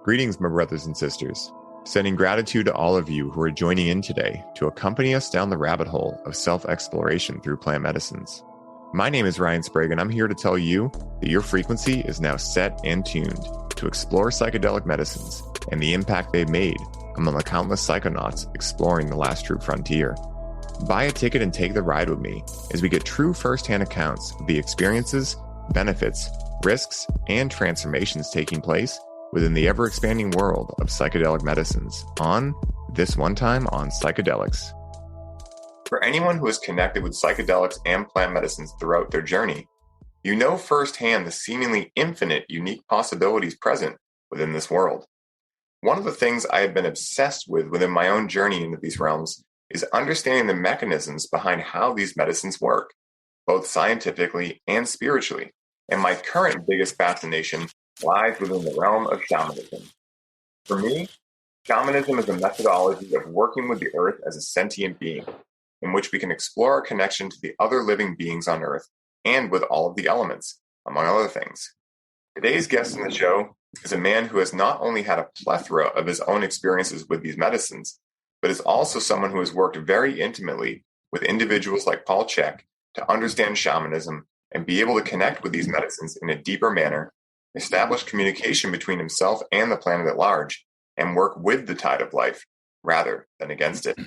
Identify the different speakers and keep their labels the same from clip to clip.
Speaker 1: Greetings, my brothers and sisters. Sending gratitude to all of you who are joining in today to accompany us down the rabbit hole of self-exploration through plant medicines. My name is Ryan Sprague, and I'm here to tell you that your frequency is now set and tuned to explore psychedelic medicines and the impact they've made among the countless psychonauts exploring the last true frontier. Buy a ticket and take the ride with me as we get true firsthand accounts of the experiences, benefits, risks, and transformations taking place within the ever-expanding world of psychedelic medicines on This One Time on Psychedelics. For anyone who is connected with psychedelics and plant medicines throughout their journey, you know firsthand the seemingly infinite unique possibilities present within this world. One of the things I have been obsessed with within my own journey into these realms is understanding the mechanisms behind how these medicines work, both scientifically and spiritually. And my current biggest fascination lies within the realm of shamanism. For me, shamanism is a methodology of working with the earth as a sentient being, in which we can explore our connection to the other living beings on earth and with all of the elements, among other things. Today's guest in the show is a man who has not only had a plethora of his own experiences with these medicines, but is also someone who has worked very intimately with individuals like Paul Chek to understand shamanism and be able to connect with these medicines in a deeper manner, establish communication between himself and the planet at large, and work with the tide of life rather than against it.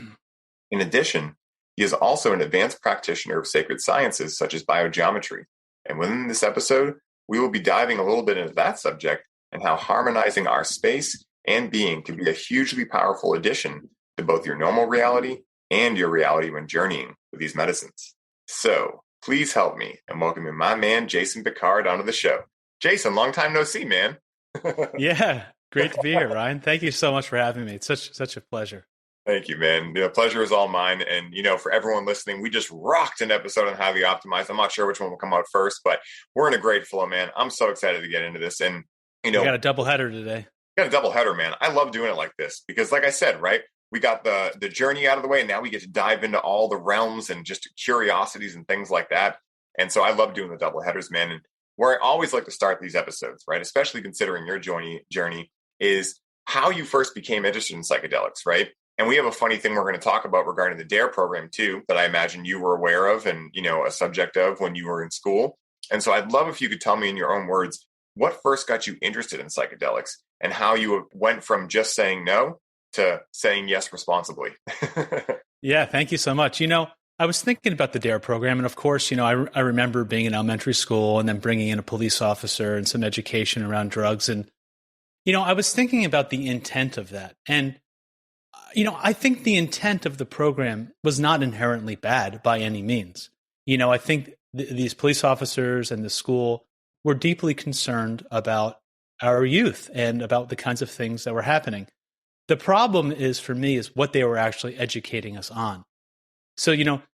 Speaker 1: In addition, he is also an advanced practitioner of sacred sciences such as biogeometry. And within this episode, we will be diving a little bit into that subject and how harmonizing our space and being can be a hugely powerful addition to both your normal reality and your reality when journeying with these medicines. So please help me in welcoming my man, Jason Pickard, onto the show. Jason, long time no see, man.
Speaker 2: Yeah, great to be here, Ryan. Thank you so much for having me. It's such a pleasure.
Speaker 1: Thank you, man. The pleasure is all mine. And, for everyone listening, we just rocked an episode on Highly Optimized. I'm not sure which one will come out first, but we're in a great flow, man. I'm so excited to get into this. And,
Speaker 2: we got a double header today.
Speaker 1: Got a double header, man. I love doing it like this because, like I said, right, we got the journey out of the way, and now we get to dive into all the realms and just curiosities and things like that. And so I love doing the double headers, man. And where I always like to start these episodes, right, especially considering your journey, is how you first became interested in psychedelics, right? And we have a funny thing we're going to talk about regarding the DARE program, too, that I imagine you were aware of and, a subject of when you were in school. And so I'd love if you could tell me in your own words, what first got you interested in psychedelics and how you went from just saying no to saying yes responsibly.
Speaker 2: Yeah, thank you so much. I was thinking about the DARE program, and of course, I remember being in elementary school and then bringing in a police officer and some education around drugs. And, I was thinking about the intent of that. And, I think the intent of the program was not inherently bad by any means. I think these police officers and the school were deeply concerned about our youth and about the kinds of things that were happening. The problem is, for me, is what they were actually educating us on. So,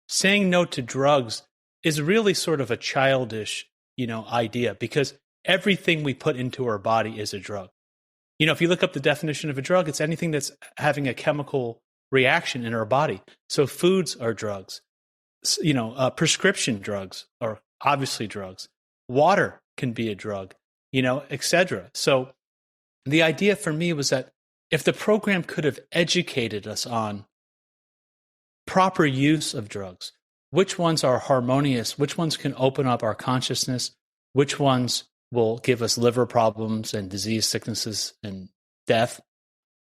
Speaker 2: saying no to drugs is really sort of a childish, idea, because everything we put into our body is a drug. If you look up the definition of a drug, it's anything that's having a chemical reaction in our body. So foods are drugs. Prescription drugs are obviously drugs. Water can be a drug, etc. So the idea for me was that if the program could have educated us on proper use of drugs, which ones are harmonious, which ones can open up our consciousness, which ones will give us liver problems and disease, sicknesses, and death,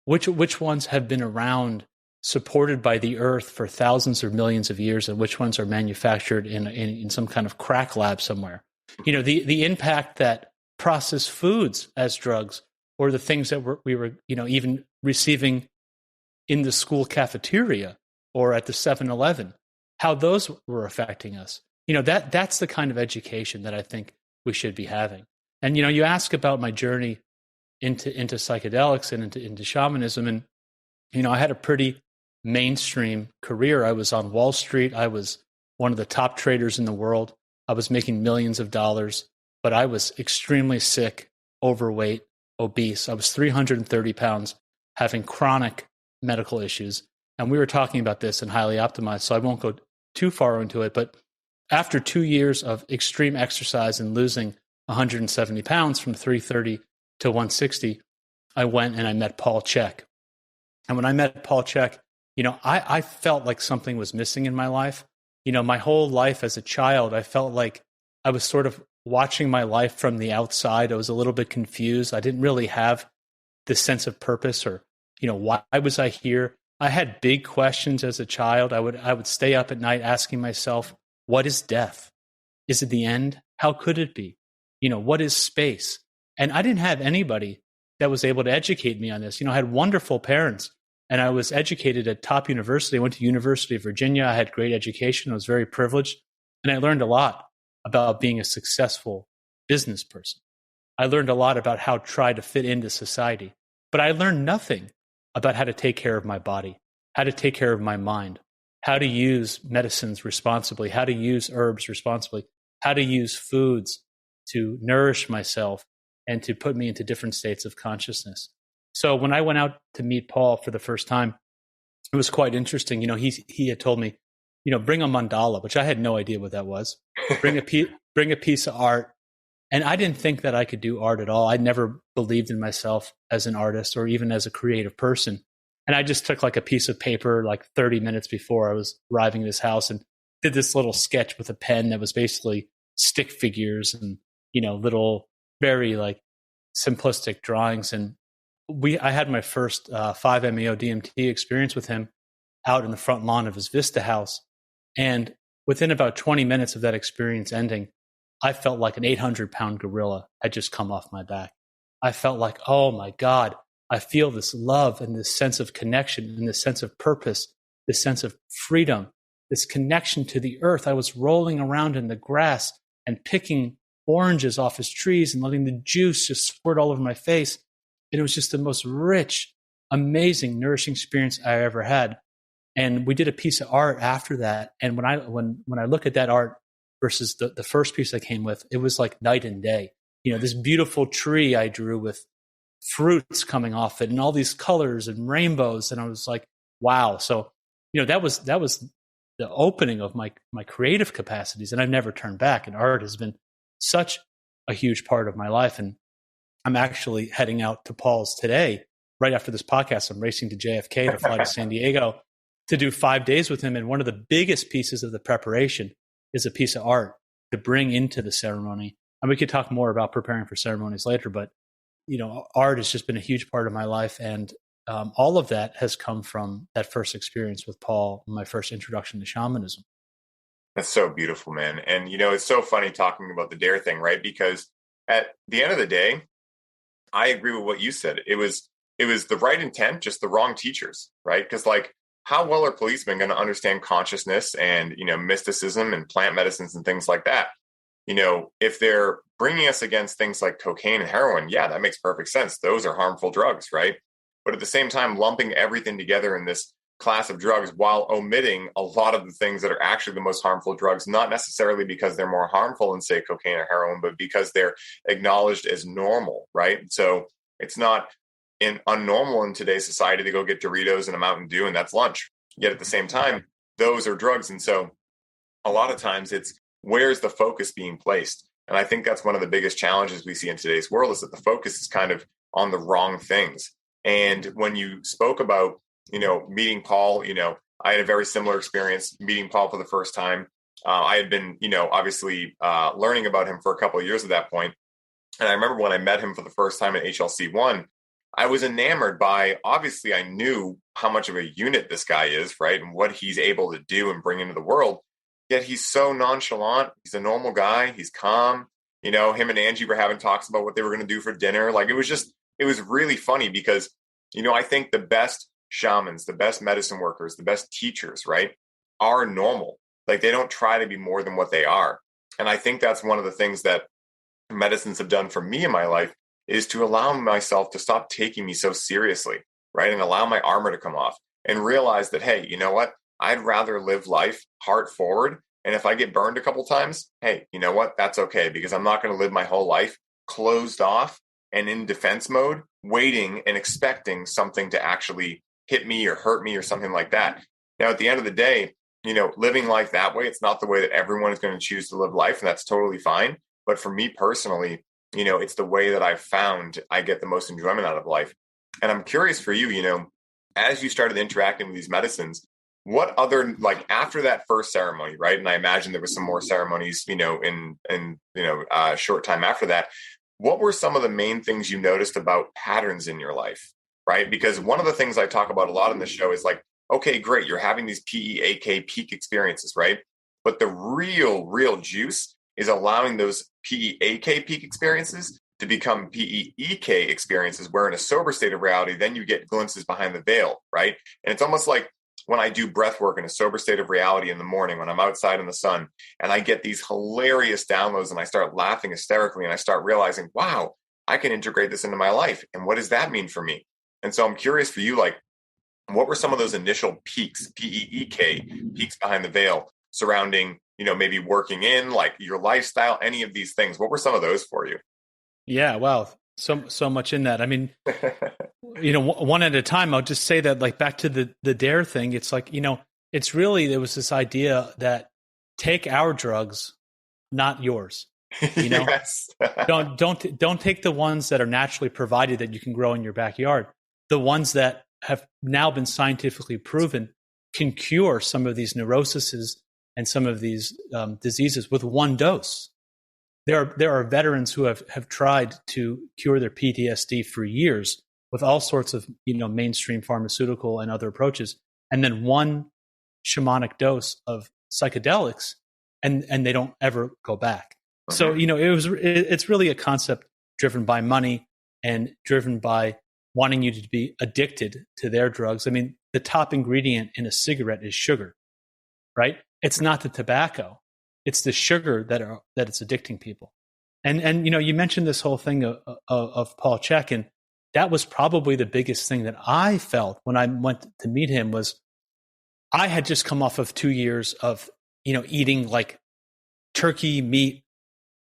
Speaker 2: which ones have been around, supported by the earth for thousands or millions of years, and which ones are manufactured in some kind of crack lab somewhere. The impact that processed foods as drugs, or the things that we were even receiving in the school cafeteria or at the 7-Eleven, how those were affecting us. That's the kind of education that I think we should be having. And, you ask about my journey into psychedelics and into shamanism. And, I had a pretty mainstream career. I was on Wall Street. I was one of the top traders in the world. I was making millions of dollars, but I was extremely sick, overweight, obese. I was 330 pounds, having chronic medical issues. And we were talking about this in Highly Optimized, so I won't go too far into it. But after 2 years of extreme exercise and losing 170 pounds from 330 to 160, I went and I met Paul Chek. And when I met Paul Chek, I felt like something was missing in my life. My whole life as a child, I felt like I was sort of watching my life from the outside. I was a little bit confused. I didn't really have this sense of purpose or, why was I here? I had big questions as a child. I would stay up at night asking myself, what is death? Is it the end? How could it be? What is space? And I didn't have anybody that was able to educate me on this. I had wonderful parents and I was educated at top university. I went to University of Virginia. I had great education. I was very privileged. And I learned a lot about being a successful business person. I learned a lot about how to try to fit into society. But I learned nothing about how to take care of my body, how to take care of my mind, how to use medicines responsibly, how to use herbs responsibly, how to use foods to nourish myself and to put me into different states of consciousness. So when I went out to meet Paul for the first time, it was quite interesting. He had told me, bring a mandala, which I had no idea what that was. Bring a piece of art. And I didn't think that I could do art at all. I never believed in myself as an artist or even as a creative person. And I just took like a piece of paper like 30 minutes before I was arriving at his house and did this little sketch with a pen that was basically stick figures and, little very like simplistic drawings. And I had my first 5-MeO DMT experience with him out in the front lawn of his Vista house. And within about 20 minutes of that experience ending, I felt like an 800-pound gorilla had just come off my back. I felt like, oh my God, I feel this love and this sense of connection and this sense of purpose, this sense of freedom, this connection to the earth. I was rolling around in the grass and picking oranges off his trees and letting the juice just squirt all over my face. And it was just the most rich, amazing, nourishing experience I ever had. And we did a piece of art after that. And when I look at that art versus the first piece I came with, it was like night and day. This beautiful tree I drew with fruits coming off it and all these colors and rainbows. And I was like, wow. So, that was the opening of my creative capacities. And I've never turned back. And art has been such a huge part of my life. And I'm actually heading out to Paul's today, right after this podcast. I'm racing to JFK to fly to San Diego to do 5 days with him. And one of the biggest pieces of the preparation is a piece of art to bring into the ceremony. And we could talk more about preparing for ceremonies later, but art has just been a huge part of my life. And all of that has come from that first experience with Paul, my first introduction to shamanism.
Speaker 1: That's so beautiful, man. And, it's so funny talking about the dare thing, right? Because at the end of the day, I agree with what you said. It was the right intent, just the wrong teachers, right? Because how well are policemen going to understand consciousness and, mysticism and plant medicines and things like that? If they're bringing us against things like cocaine and heroin, yeah, that makes perfect sense. Those are harmful drugs, right? But at the same time, lumping everything together in this class of drugs while omitting a lot of the things that are actually the most harmful drugs, not necessarily because they're more harmful than, say, cocaine or heroin, but because they're acknowledged as normal, right? So it's not unnormal in today's society to go get Doritos and a Mountain Dew and that's lunch. Yet at the same time, those are drugs. And so a lot of times it's where's the focus being placed? And I think that's one of the biggest challenges we see in today's world is that the focus is kind of on the wrong things. And when you spoke about, meeting Paul, I had a very similar experience meeting Paul for the first time. I had been, obviously learning about him for a couple of years at that point. And I remember when I met him for the first time at HLC1, I was enamored by, obviously, I knew how much of a unit this guy is, right? And what he's able to do and bring into the world. Yet he's so nonchalant. He's a normal guy. He's calm. Him and Angie were having talks about what they were going to do for dinner. It was really funny because, I think the best shamans, the best medicine workers, the best teachers, right, are normal. They don't try to be more than what they are. And I think that's one of the things that medicines have done for me in my life is to allow myself to stop taking me so seriously, right? And allow my armor to come off and realize that, hey, you know what? I'd rather live life heart forward. And if I get burned a couple times, hey, you know what? That's okay, because I'm not going to live my whole life closed off and in defense mode, waiting and expecting something to actually hit me or hurt me or something like that. Now, at the end of the day, living life that way, it's not the way that everyone is going to choose to live life. And that's totally fine. But for me personally, it's the way that I've found I get the most enjoyment out of life. And I'm curious for you, as you started interacting with these medicines, what other, like after that first ceremony, right? And I imagine there was some more ceremonies, in a short time after that. What were some of the main things you noticed about patterns in your life, right? Because one of the things I talk about a lot in the show is like, okay, great, you're having these PEAK peak experiences, right? But the real juice is allowing those PEAK peak experiences to become PEEK experiences, where in a sober state of reality, then you get glimpses behind the veil, right? And it's almost like when I do breath work in a sober state of reality in the morning, when I'm outside in the sun, and I get these hilarious downloads and I start laughing hysterically and I start realizing, wow, I can integrate this into my life. And what does that mean for me? And so I'm curious for you, like, what were some of those initial peaks, PEEK, peaks behind the veil, surrounding, maybe working in, like your lifestyle, any of these things? What were some of those for you?
Speaker 2: Yeah, wow. So much in that. I mean, one at a time, I'll just say that, like, back to the dare thing, it's like, it's really, there was this idea that take our drugs, not yours.
Speaker 1: Yes.
Speaker 2: Don't take the ones that are naturally provided that you can grow in your backyard. The ones that have now been scientifically proven can cure some of these neuroses and some of these diseases with one dose. There are veterans who have tried to cure their PTSD for years with all sorts of mainstream pharmaceutical and other approaches, and then one shamanic dose of psychedelics, and they don't ever go back. So it's really a concept driven by money and driven by wanting you to be addicted to their drugs. I mean, the top ingredient in a cigarette is sugar, right? It's not the tobacco. It's the sugar that it's addicting people. And you mentioned this whole thing of Paul Chek, and that was probably the biggest thing that I felt when I went to meet him. Was I had just come off of 2 years of eating like turkey meat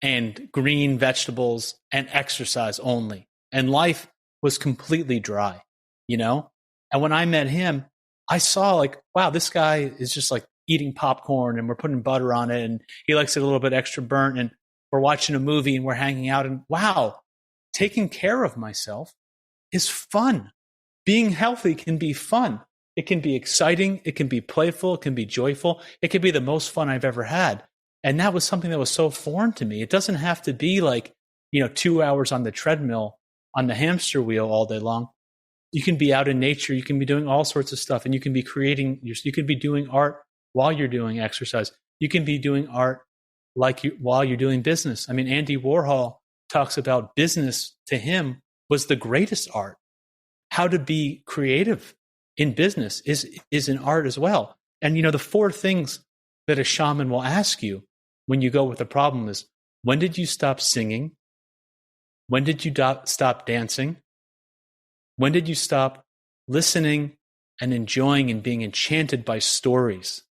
Speaker 2: and green vegetables and exercise only, and life was completely dry, And when I met him, I saw like, wow, this guy is just like eating popcorn, and we're putting butter on it, and he likes it a little bit extra burnt, and we're watching a movie and we're hanging out, and wow, taking care of myself is fun. Being healthy can be fun. It can be exciting. It can be playful. It can be joyful. It can be the most fun I've ever had. And that was something that was so foreign to me. It doesn't have to be like, 2 hours on the treadmill, on the hamster wheel all day long. You can be out in nature. You can be doing all sorts of stuff, and you can be you can be doing art while you're doing exercise. You can be doing art while you're doing business. I mean, Andy Warhol talks about business to him was the greatest art. How to be creative in business is an art as well. And the 4 things that a shaman will ask you when you go with a problem is, when did you stop singing? When did you stop dancing? When did you stop listening and enjoying and being enchanted by stories?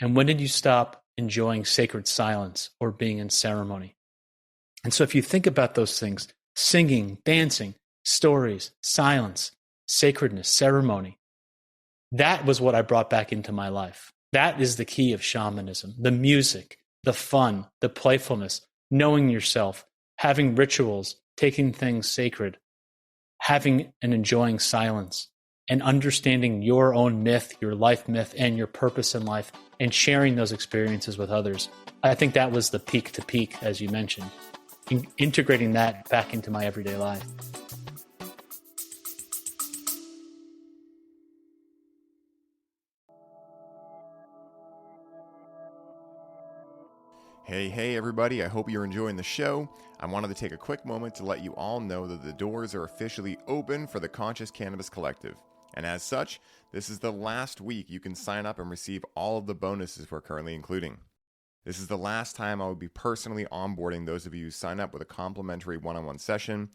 Speaker 2: And when did you stop enjoying sacred silence or being in ceremony? And so if you think about those things, singing, dancing, stories, silence, sacredness, ceremony, that was what I brought back into my life. That is the key of shamanism: the music, the fun, the playfulness, knowing yourself, having rituals, taking things sacred, having and enjoying silence, and understanding your own myth, your life myth, and your purpose in life, and sharing those experiences with others. I think that was the peak to peak, as you mentioned, integrating that back into my everyday life.
Speaker 1: Hey, everybody. I hope you're enjoying the show. I wanted to take a quick moment to let you all know that the doors are officially open for the Conscious Cannabis Collective. And as such, this is the last week you can sign up and receive all of the bonuses we're currently including. This is the last time I will be personally onboarding those of you who sign up with a complimentary one-on-one session,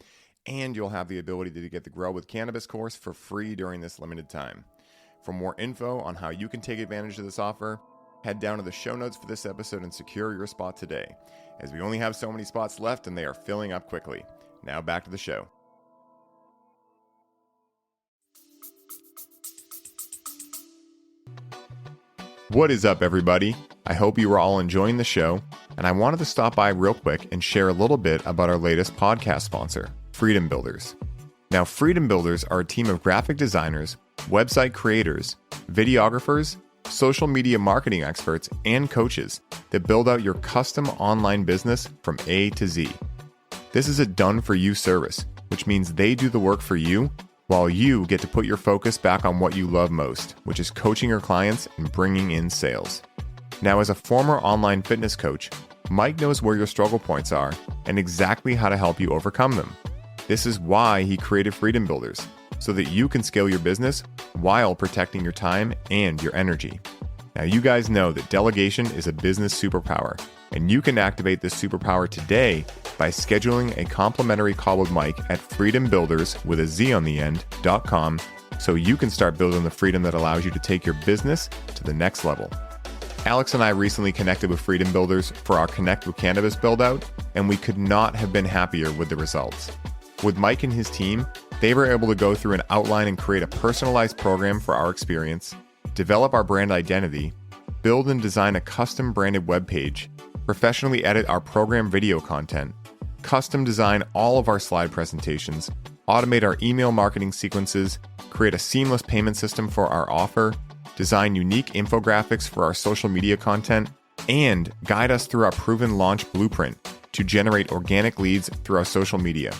Speaker 1: and you'll have the ability to get the Grow with Cannabis course for free during this limited time. For more info on how you can take advantage of this offer, head down to the show notes for this episode and secure your spot today, as we only have so many spots left and they are filling up quickly. Now back to the show. What is up, everybody? I hope you are all enjoying the show. and I wanted to stop by real quick and share a little bit about our latest podcast sponsor, Freedom Builders. Now, Freedom Builders are a team of graphic designers, website creators, videographers, social media marketing experts, and coaches that build out your custom online business from A to Z. This is a done-for-you service, which means they do the work for you while you get to put your focus back on what you love most, which is coaching your clients and bringing in sales. Now, as a former online fitness coach, Mike knows where your struggle points are and exactly how to help you overcome them. This is why he created Freedom Builders, so that you can scale your business while protecting your time and your energy. Now, you guys know that delegation is a business superpower, and you can activate this superpower today by scheduling a complimentary call with Mike at freedombuilders.com so you can start building the freedom that allows you to take your business to the next level. Alex and I recently connected with Freedom Builders for our Connect with Cannabis build-out, and we could not have been happier with the results. With Mike and his team, they were able to go through an outline and create a personalized program for our experience, develop our brand identity, build and design a custom branded webpage, professionally edit our program video content, custom design all of our slide presentations, automate our email marketing sequences, create a seamless payment system for our offer, design unique infographics for our social media content, and guide us through our proven launch blueprint to generate organic leads through our social media.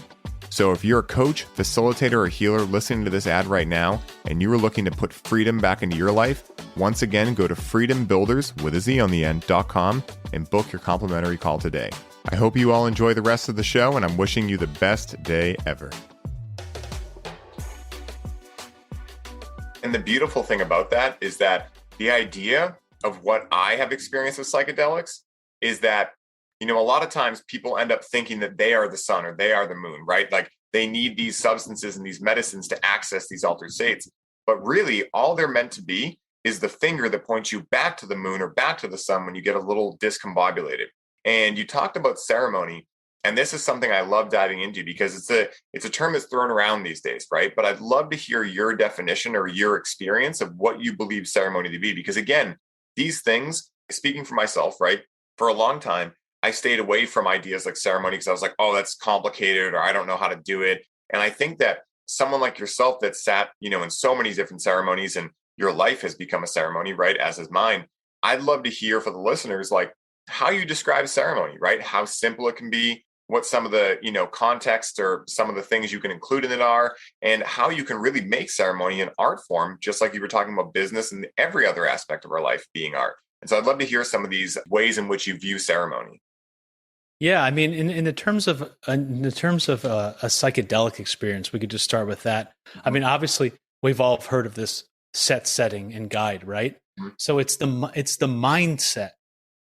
Speaker 1: So if you're a coach, facilitator, or healer listening to this ad right now, and you are looking to put freedom back into your life, once again, go to freedombuilders.com and book your complimentary call today. I hope you all enjoy the rest of the show, and I'm wishing you the best day ever. And the beautiful thing about that is that the idea of what I have experienced with psychedelics is that, you know, a lot of times people end up thinking that they are the sun or they are the moon, right? Like they need these substances and these medicines to access these altered states. But really, all they're meant to be is the finger that points you back to the moon or back to the sun when you get a little discombobulated. And you talked about ceremony, and this is something I love diving into because it's a term that's thrown around these days, right? But I'd love to hear your definition or your experience of what you believe ceremony to be. Because again, these things, speaking for myself, right? For a long time, I stayed away from ideas like ceremony because I was like, oh, that's complicated, or I don't know how to do it. And I think that someone like yourself that sat, you know, in so many different ceremonies and your life has become a ceremony, right? As is mine. I'd love to hear for the listeners, like how you describe ceremony, right? How simple it can be, what some of the, you know, context or some of the things you can include in it are, and how you can really make ceremony an art form, just like you were talking about business and every other aspect of our life being art. And so I'd love to hear some of these ways in which you view ceremony.
Speaker 2: Yeah, I mean, in the terms of a psychedelic experience, we could just start with that. I mean, obviously, we've all heard of this set, setting, and guide, right? Mm-hmm. So it's the mindset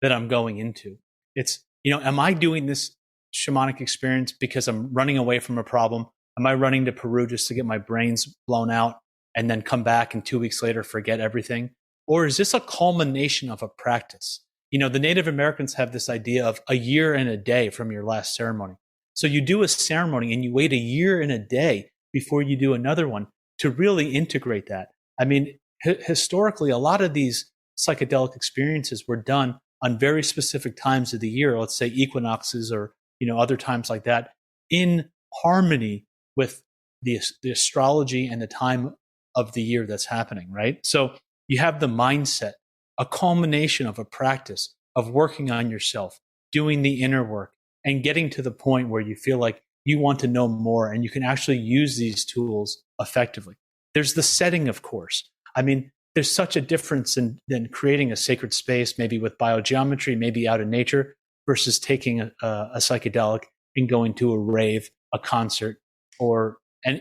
Speaker 2: that I'm going into. It's, you know, am I doing this shamanic experience because I'm running away from a problem? Am I running to Peru just to get my brains blown out and then come back and 2 weeks later forget everything? Or is this a culmination of a practice? You know, the Native Americans have this idea of a year and a day from your last ceremony. So you do a ceremony and you wait a year and a day before you do another one to really integrate that. I mean, historically, a lot of these psychedelic experiences were done on very specific times of the year, let's say equinoxes or, you know, other times like that, in harmony with the astrology and the time of the year that's happening, right? So you have the mindset, a culmination of a practice of working on yourself, doing the inner work, and getting to the point where you feel like you want to know more and you can actually use these tools effectively. There's the setting, of course. I mean, there's such a difference in creating a sacred space, maybe with biogeometry, maybe out in nature, versus taking a psychedelic and going to a rave, a concert, or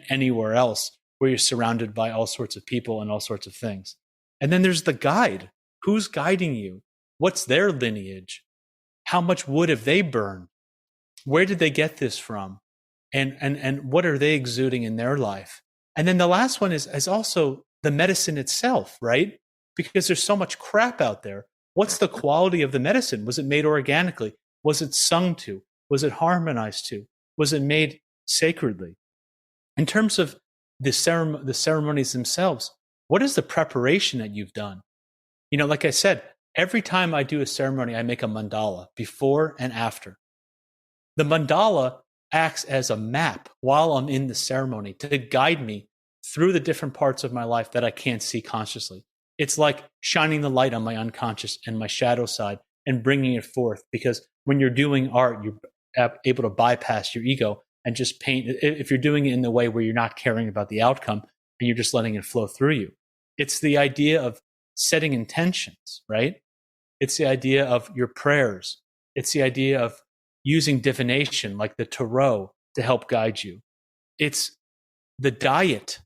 Speaker 2: anywhere else where you're surrounded by all sorts of people and all sorts of things. And then there's the guide. Who's guiding you? What's their lineage? How much wood have they burned? Where did they get this from? And what are they exuding in their life? And then the last one is also the medicine itself, right? Because there's so much crap out there. What's the quality of the medicine? Was it made organically? Was it sung to? Was it harmonized to? Was it made sacredly? In terms of the ceremonies themselves, what is the preparation that you've done? You know, like I said, Every time I do a ceremony, I make a mandala before and after. The mandala acts as a map while I'm in the ceremony to guide me through the different parts of my life that I can't see consciously. It's like shining the light on my unconscious and my shadow side and bringing it forth. Because when you're doing art, you're able to bypass your ego and just paint. If you're doing it in the way where you're not caring about the outcome and you're just letting it flow through you, it's the idea of setting intentions, right? It's the idea of your prayers. It's the idea of using divination like the tarot to help guide you. It's the diet,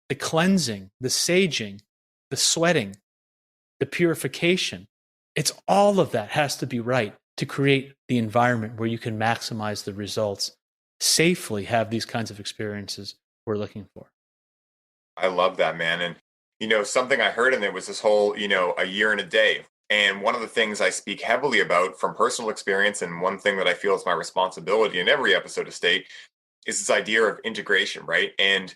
Speaker 2: the cleansing, the saging, the sweating, the purification. It's all of that has to be right to create the environment where you can maximize the results, safely have these kinds of experiences we're looking for.
Speaker 1: I love that, man. And, something I heard in there was this whole, a year and a day. And one of the things I speak heavily about from personal experience, and one thing that I feel is my responsibility in every episode of State, is this idea of integration, right? And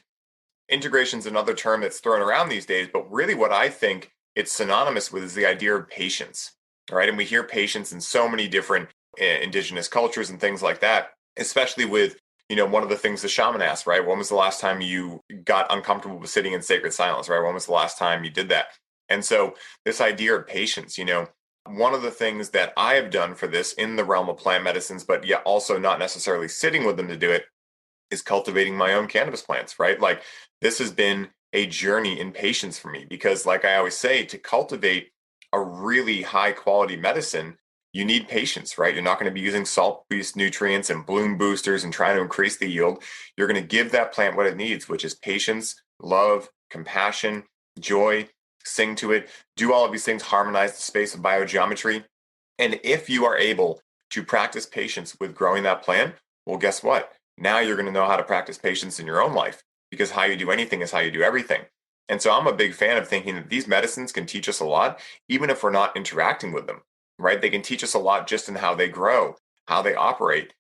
Speaker 1: integration is another term that's thrown around these days, but really what I think it's synonymous with is the idea of patience, right? And we hear patience in so many different indigenous cultures and things like that, especially with, one of the things the shaman asked, right? When was the last time you got uncomfortable with sitting in sacred silence, right? When was the last time you did that? And so this idea of patience, one of the things that I have done for this in the realm of plant medicines, but yet also not necessarily sitting with them to do it, is cultivating my own cannabis plants, right? Like this has been a journey in patience for me because like I always say, to cultivate a really high quality medicine, you need patience, right? You're not going to be using salt-based nutrients and bloom boosters and trying to increase the yield. You're going to give that plant what it needs, which is patience, love, compassion, joy, sing to it, do all of these things, harmonize the space of biogeometry. And if you are able to practice patience with growing that plant, well, guess what? Now you're going to know how to practice patience in your own life because how you do anything is how you do everything. And so I'm a big fan of thinking that these medicines can teach us a lot, even if we're not interacting with them, right? They can teach us a lot just in how they grow, how they operate,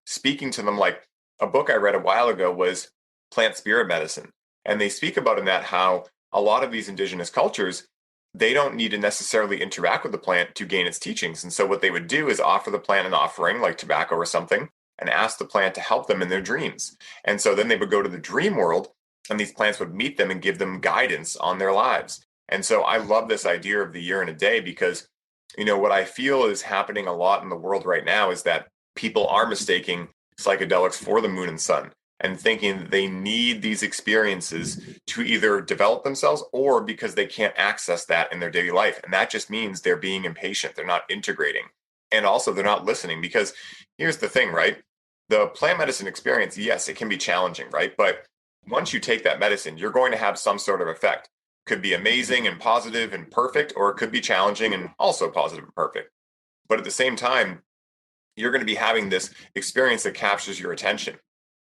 Speaker 1: speaking to them. Like a book I read a while ago was Plant Spirit Medicine. And they speak about in that how a lot of these indigenous cultures, they don't need to necessarily interact with the plant to gain its teachings. And so what they would do is offer the plant an offering like tobacco or something and ask the plant to help them in their dreams. And so then they would go to the dream world and these plants would meet them and give them guidance on their lives. And so I love this idea of the year and a day because, what I feel is happening a lot in the world right now is that people are mistaking psychedelics for the moon and sun and thinking that they need these experiences to either develop themselves or because they can't access that in their daily life. And that just means they're being impatient. They're not integrating. And also they're not listening because here's the thing, right? The plant medicine experience, yes, it can be challenging, right? But once you take that medicine, you're going to have some sort of effect. Could be amazing and positive and perfect, or it could be challenging and also positive and perfect. But at the same time, you're going to be having this experience that captures your attention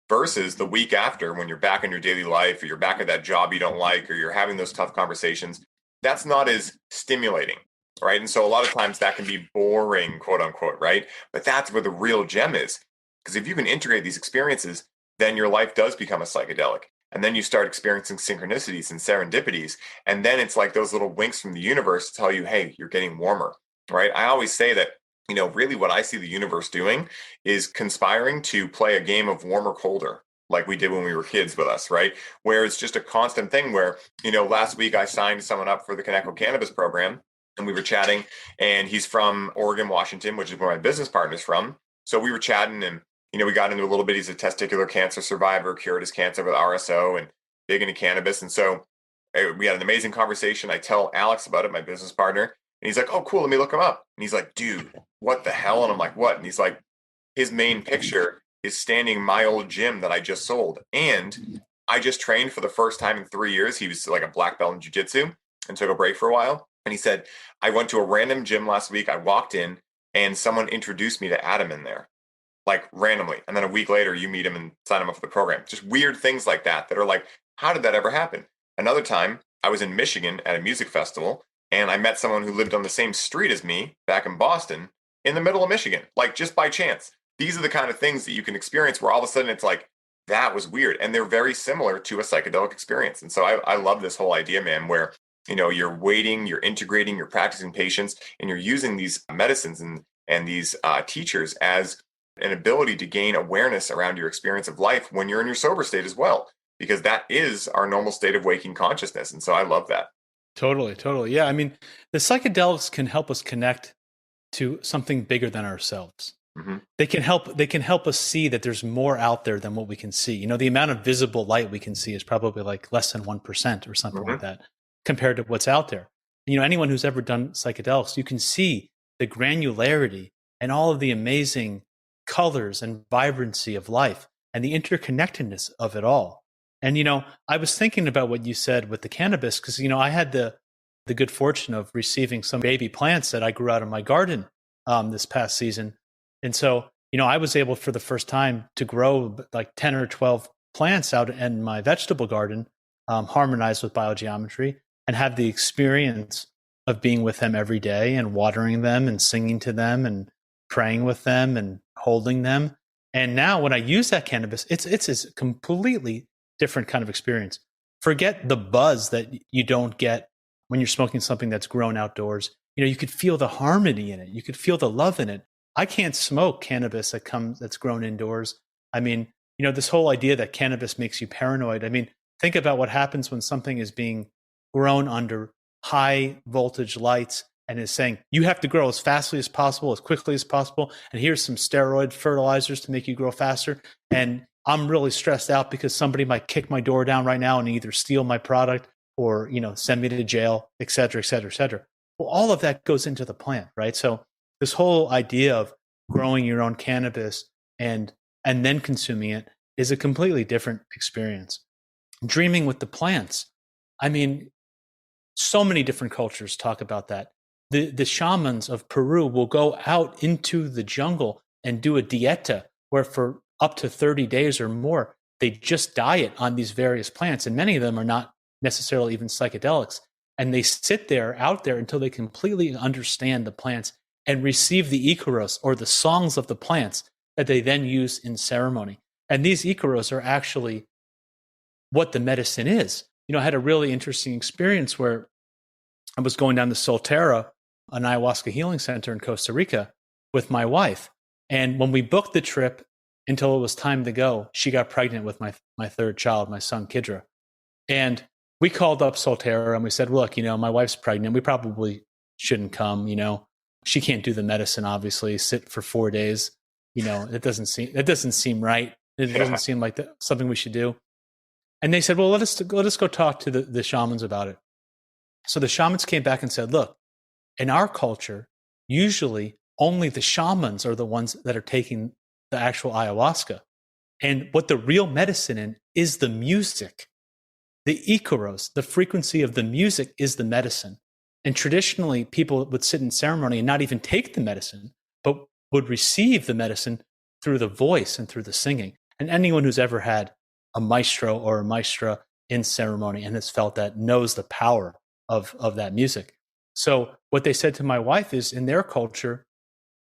Speaker 1: versus the week after when you're back in your daily life or you're back at that job you don't like or you're having those tough conversations. That's not as stimulating, right? And so a lot of times that can be boring, quote unquote, right? But that's where the real gem is. Because if you can integrate these experiences, then your life does become a psychedelic. And then you start experiencing synchronicities and serendipities. And then it's like those little winks from the universe to tell you, hey, you're getting warmer, right? I always say that, really what I see the universe doing is conspiring to play a game of warmer, colder, like we did when we were kids with us, right? Where it's just a constant thing where, last week I signed someone up for the Connecticut Cannabis Program and we were chatting and he's from Oregon, Washington, which is where my business partner's from. So we were chatting and we got into a little bit. He's a testicular cancer survivor, cured his cancer with RSO and big into cannabis. And so we had an amazing conversation. I tell Alex about it, my business partner, and he's like, oh, cool, let me look him up. And he's like, dude, what the hell? And I'm like, what? And he's like, his main picture is standing in my old gym that I just sold. And I just trained for the first time in 3 years. He was like a black belt in jiu-jitsu and took a break for a while. And he said, I went to a random gym last week. I walked in and someone introduced me to Adam in there. Like randomly. And then a week later, you meet him and sign him up for the program. Just weird things like that are like, how did that ever happen? Another time, I was in Michigan at a music festival, and I met someone who lived on the same street as me back in Boston in the middle of Michigan, like just by chance. These are the kind of things that you can experience where all of a sudden it's like, that was weird. And they're very similar to a psychedelic experience. And so I love this whole idea, man, where You're waiting, you're integrating, you're practicing patience, and you're using these medicines and these teachers as an ability to gain awareness around your experience of life when you're in your sober state as well, because that is our normal state of waking consciousness. And so I love that.
Speaker 2: Totally, totally. Yeah. I mean, the psychedelics can help us connect to something bigger than ourselves.
Speaker 1: Mm-hmm.
Speaker 2: They can help us see that there's more out there than what we can see. The amount of visible light we can see is probably like less than 1% or something like that compared to what's out there. Anyone who's ever done psychedelics, you can see the granularity and all of the amazing colors and vibrancy of life and the interconnectedness of it all. And, I was thinking about what you said with the cannabis, because, I had the good fortune of receiving some baby plants that I grew out of my garden this past season. And so, I was able for the first time to grow like 10 or 12 plants out in my vegetable garden, harmonized with biogeometry, and have the experience of being with them every day and watering them and singing to them and praying with them and holding them. And now when I use that cannabis, it's a completely different kind of experience. Forget the buzz that you don't get when you're smoking something that's grown outdoors. You could feel the harmony in it. You could feel the love in it. I can't smoke cannabis that's grown indoors. I mean, this whole idea that cannabis makes you paranoid. I mean, think about what happens when something is being grown under high voltage lights and is saying, you have to grow as fastly as possible, as quickly as possible. And here's some steroid fertilizers to make you grow faster. And I'm really stressed out because somebody might kick my door down right now and either steal my product or, send me to jail, et cetera, et cetera, et cetera. Well, all of that goes into the plant, right? So this whole idea of growing your own cannabis and then consuming it is a completely different experience. Dreaming with the plants. I mean, so many different cultures talk about that. The shamans of Peru will go out into the jungle and do a dieta where for up to 30 days or more, they just diet on these various plants. And many of them are not necessarily even psychedelics. And they sit out there until they completely understand the plants and receive the icaros or the songs of the plants that they then use in ceremony. And these icaros are actually what the medicine is. I had a really interesting experience where I was going down to Soltera, an ayahuasca healing center in Costa Rica, with my wife. And when we booked the trip until it was time to go, she got pregnant with my third child, my son, Kidra. And we called up Soltera and we said, look, my wife's pregnant. We probably shouldn't come. She can't do the medicine, obviously, sit for 4 days. It doesn't seem right. It doesn't seem like something we should do. And they said, well, let us go talk to the shamans about it. So the shamans came back and said, look, in our culture, usually only the shamans are the ones that are taking the actual ayahuasca. And what the real medicine in is the music. The icaros, the frequency of the music, is the medicine. And traditionally, people would sit in ceremony and not even take the medicine, but would receive the medicine through the voice and through the singing. And anyone who's ever had a maestro or a maestra in ceremony and has felt that knows the power of that music. So what they said to my wife is, in their culture,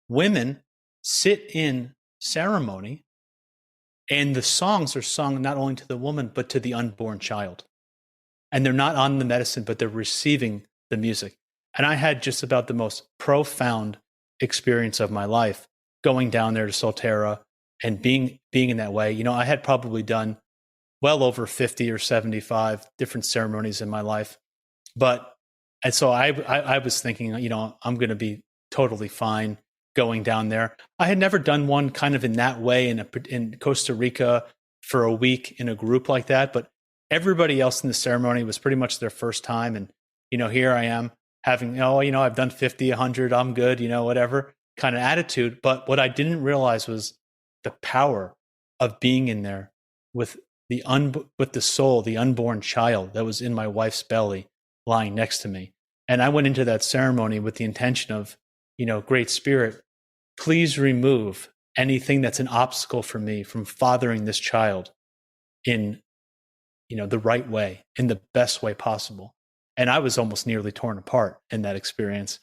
Speaker 2: women sit in ceremony and the songs are sung not only to the woman, but to the unborn child. And they're not on the medicine, but they're receiving the music. And I had just about the most profound experience of my life going down there to Soltera and being in that way. I had probably done well over 50 or 75 different ceremonies in my life. And so I was thinking, I'm going to be totally fine going down there. I had never done one kind of in that way in Costa Rica for a week in a group like that, but everybody else in the ceremony was pretty much their first time. And, here I am having, I've done 50, 100, I'm good, whatever kind of attitude. But what I didn't realize was the power of being in there with the soul, the unborn child that was in my wife's belly lying next to me. And I went into that ceremony with the intention of, Great Spirit, please remove anything that's an obstacle for me from fathering this child in, the right way, in the best way possible. And I was almost nearly torn apart in that experience,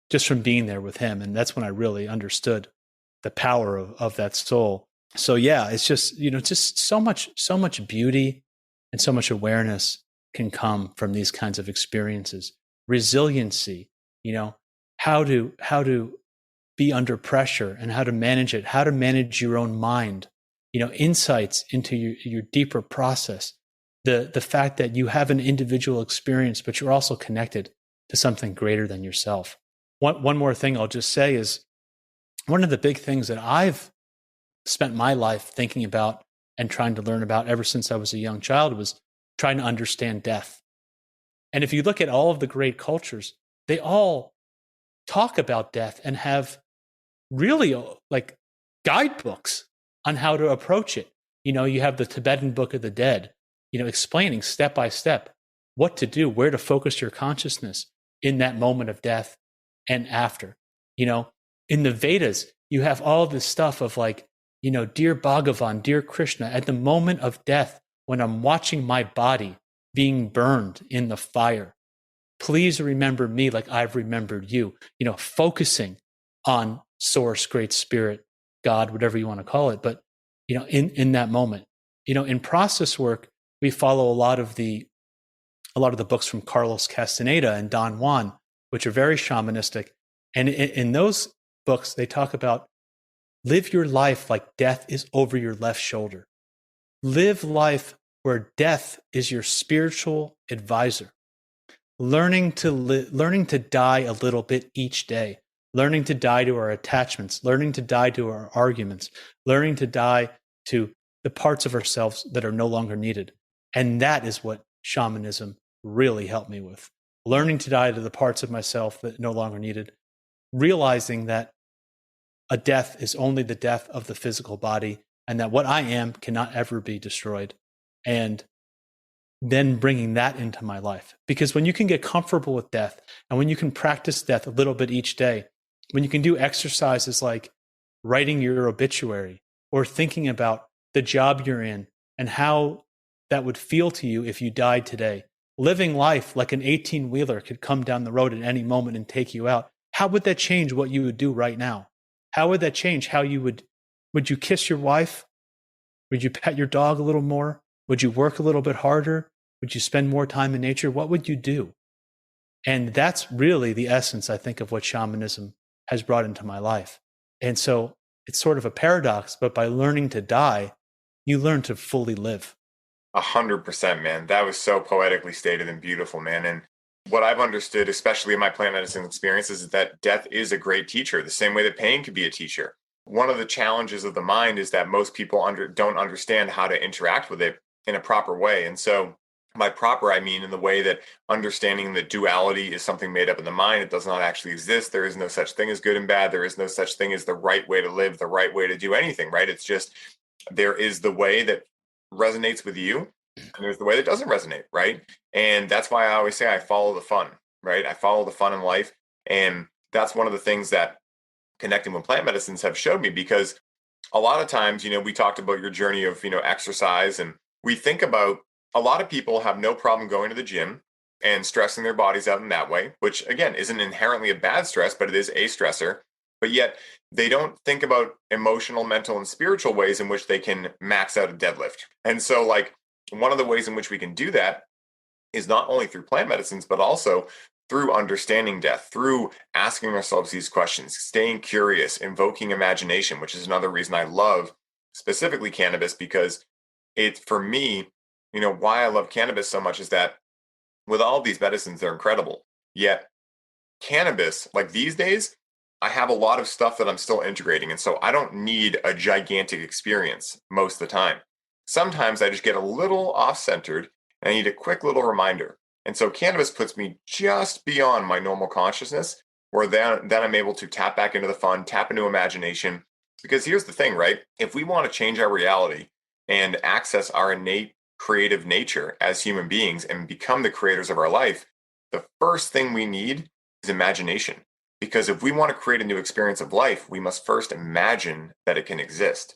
Speaker 2: just from being there with him. And that's when I really understood the power of that soul. So yeah, it's just, just so much beauty and so much awareness can come from these kinds of experiences. Resiliency, how to be under pressure and how to manage it, how to manage your own mind, insights into your deeper process. The fact that you have an individual experience, but you're also connected to something greater than yourself. One more thing I'll just say is one of the big things that I've spent my life thinking about and trying to learn about ever since I was a young child was trying to understand death. And if you look at all of the great cultures, they all talk about death and have really like guidebooks on how to approach it. You have the Tibetan Book of the Dead, explaining step by step what to do, where to focus your consciousness in that moment of death and after. In the Vedas, you have all this stuff of like, dear Bhagavan, dear Krishna, at the moment of death, when I'm watching my body being burned in the fire, please remember me like I've remembered you, focusing on source, great spirit, God, whatever you want to call it. But, in that moment, in process work, we follow a lot of the books from Carlos Castaneda and Don Juan, which are very shamanistic. And in those books, they talk about live your life like death is over your left shoulder. Live life where death is your spiritual advisor. Learning to die a little bit each day. Learning to die to our attachments. Learning to die to our arguments. Learning to die to the parts of ourselves that are no longer needed. And that is what shamanism really helped me with. Learning to die to the parts of myself that no longer needed. Realizing that a death is only the death of the physical body and that what I am cannot ever be destroyed. And then bringing that into my life. Because when you can get comfortable with death and when you can practice death a little bit each day, when you can do exercises like writing your obituary or thinking about the job you're in and how that would feel to you if you died today, living life like an 18-wheeler could come down the road at any moment and take you out, how would that change what you would do right now? How would that change how you would you kiss your wife? Would you pet your dog a little more? Would you work a little bit harder? Would you spend more time in nature? What would you do? And that's really the essence, I think, of what shamanism has brought into my life. And so it's sort of a paradox, but by learning to die, you learn to fully live.
Speaker 1: 100%, man. That was so poetically stated and beautiful, man. And what I've understood, especially in my plant medicine experiences, is that death is a great teacher, the same way that pain could be a teacher. One of the challenges of the mind is that most people don't understand how to interact with it in a proper way. And so by proper, I mean in the way that understanding that duality is something made up in the mind. It does not actually exist. There is no such thing as good and bad. There is no such thing as the right way to live, the right way to do anything, right? It's just there is the way that resonates with you and there's the way that doesn't resonate, right? And that's why I always say I follow the fun, right? I follow the fun in life. And that's one of the things that connecting with plant medicines have showed me, because a lot of times, we talked about your journey of, exercise, and we think about a lot of people have no problem going to the gym and stressing their bodies out in that way, which again, isn't inherently a bad stress, but it is a stressor. But yet they don't think about emotional, mental, and spiritual ways in which they can max out a deadlift. And so like one of the ways in which we can do that is not only through plant medicines, but also through understanding death, through asking ourselves these questions, staying curious, invoking imagination, which is another reason I love specifically cannabis, because it, for me, why I love cannabis so much is that with all of these medicines, they're incredible. Yet cannabis, like these days, I have a lot of stuff that I'm still integrating. And so I don't need a gigantic experience most of the time. Sometimes I just get a little off-centered and I need a quick little reminder. And so cannabis puts me just beyond my normal consciousness, where then I'm able to tap back into the fun, tap into imagination. Because here's the thing, right? If we want to change our reality and access our innate creative nature as human beings and become the creators of our life, the first thing we need is imagination. Because if we want to create a new experience of life, we must first imagine that it can exist.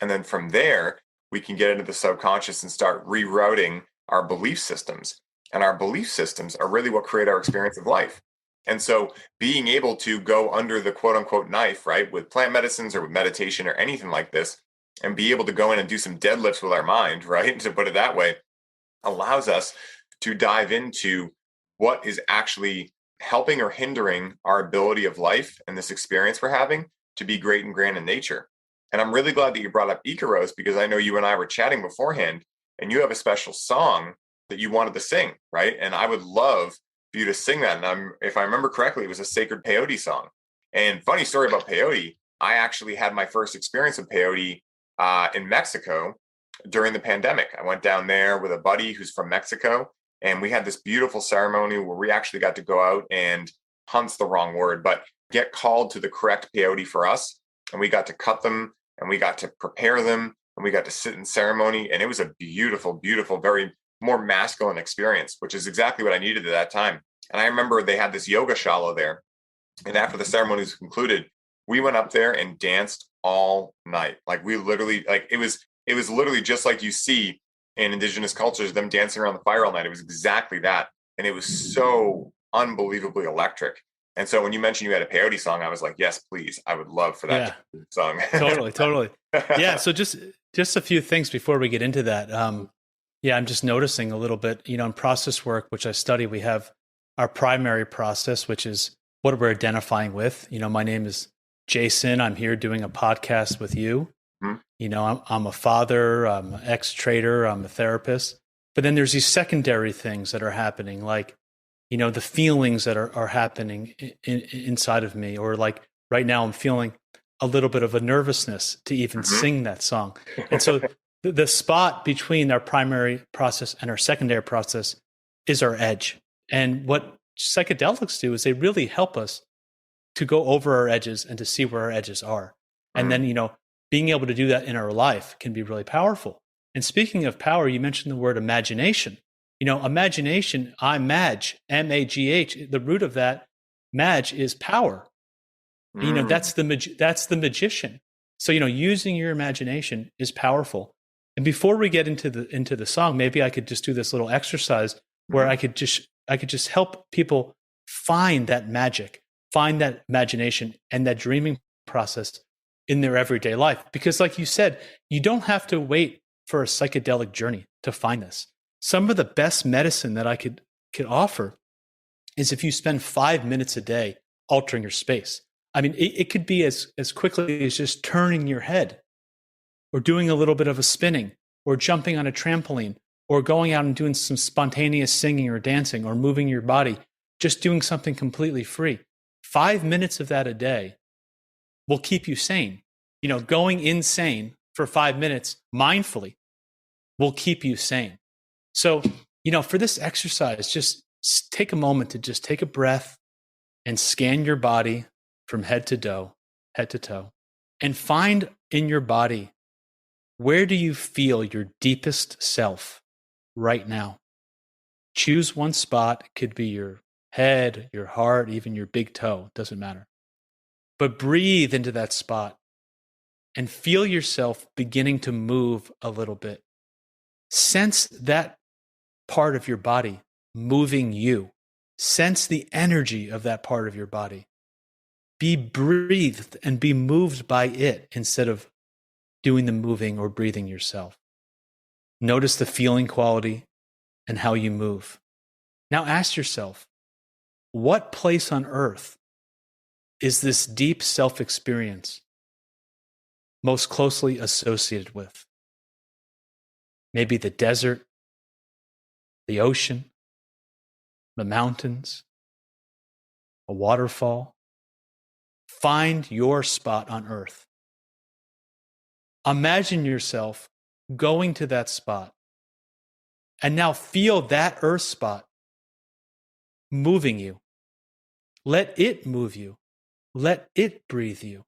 Speaker 1: And then from there, we can get into the subconscious and start rerouting our belief systems. And our belief systems are really what create our experience of life. And so being able to go under the quote unquote knife, right, with plant medicines or with meditation or anything like this, and be able to go in and do some deadlifts with our mind, right, to put it that way, allows us to dive into what is actually helping or hindering our ability of life and this experience we're having to be great and grand in nature. And I'm really glad that you brought up Icaros, because I know you and I were chatting beforehand, and you have a special song that you wanted to sing, right? And I would love for you to sing that. And if I remember correctly, it was a sacred peyote song. And funny story about peyote, I actually had my first experience with peyote in Mexico during the pandemic. I went down there with a buddy who's from Mexico, and we had this beautiful ceremony where we actually got to go out and hunt's the wrong word, but get called to the correct peyote for us. And we got to cut them, and we got to prepare them, and we got to sit in ceremony. And it was a beautiful, beautiful, very more masculine experience, which is exactly what I needed at that time. And I remember they had this yoga shala there. And after the ceremony was concluded, we went up there and danced all night. Like we literally, like it was literally just like you see in indigenous cultures, them dancing around the fire all night. It was exactly that. And it was so unbelievably electric. And so when you mentioned you had a peyote song, I was like, yes, please. I would love for that song.
Speaker 2: Totally. Yeah. So just a few things before we get into that. I'm just noticing a little bit, in process work, which I study, we have our primary process, which is what we're identifying with. My name is Jason. I'm here doing a podcast with you. Mm-hmm. I'm a father, I'm an ex-trader, I'm a therapist. But then there's these secondary things that are happening, like, the feelings that are happening inside of me, or like right now I'm feeling a little bit of a nervousness to even sing that song. And so the spot between our primary process and our secondary process is our edge. And what psychedelics do is they really help us to go over our edges and to see where our edges are. And then, being able to do that in our life can be really powerful. And speaking of power, you mentioned the word imagination. Imagination, M-A-G-H, the root of that, mag, is power. That's the magician. So, using your imagination is powerful. And before we get into the song, maybe I could just do this little exercise where I could just help people find that magic, find that imagination and that dreaming process in their everyday life. Because like you said, you don't have to wait for a psychedelic journey to find this. Some of the best medicine that I could offer is if you spend 5 minutes a day altering your space. I mean, it could be as quickly as just turning your head, or doing a little bit of a spinning, or jumping on a trampoline, or going out and doing some spontaneous singing or dancing, or moving your body, just doing something completely free. 5 minutes of that a day will keep you sane. Going insane for 5 minutes mindfully will keep you sane. So, for this exercise, just take a moment to just take a breath and scan your body from head to toe, and find in your body, where do you feel your deepest self right now? Choose one spot. It could be your head, your heart, even your big toe. Doesn't matter. But breathe into that spot and feel yourself beginning to move a little bit. Sense that part of your body moving you. Sense the energy of that part of your body. Be breathed and be moved by it instead of doing the moving or breathing yourself. Notice the feeling quality and how you move. Now ask yourself, what place on earth is this deep self-experience most closely associated with? Maybe the desert, the ocean, the mountains, a waterfall. Find your spot on earth. Imagine yourself going to that spot, and now feel that earth spot moving you. Let it move you. Let it breathe you.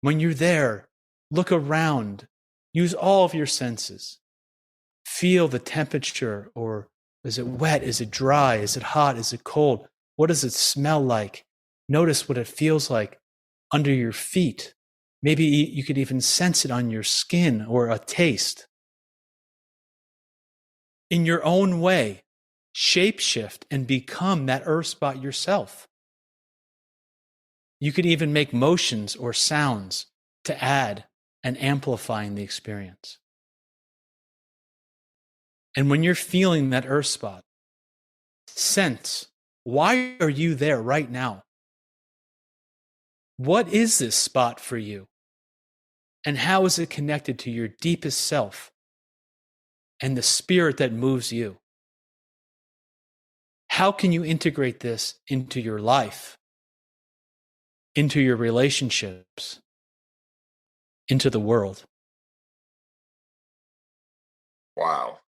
Speaker 2: When you're there, look around. Use all of your senses. Feel the temperature, or is it wet? Is it dry? Is it hot? Is it cold? What does it smell like? Notice what it feels like under your feet. Maybe you could even sense it on your skin, or a taste. In your own way, shapeshift and become that earth spot yourself. You could even make motions or sounds to add and amplifying the experience. And when you're feeling that earth spot, sense, why are you there right now? What is this spot for you? And how is it connected to your deepest self and the spirit that moves you? How can you integrate this into your life, into your relationships, into the world?
Speaker 1: Wow.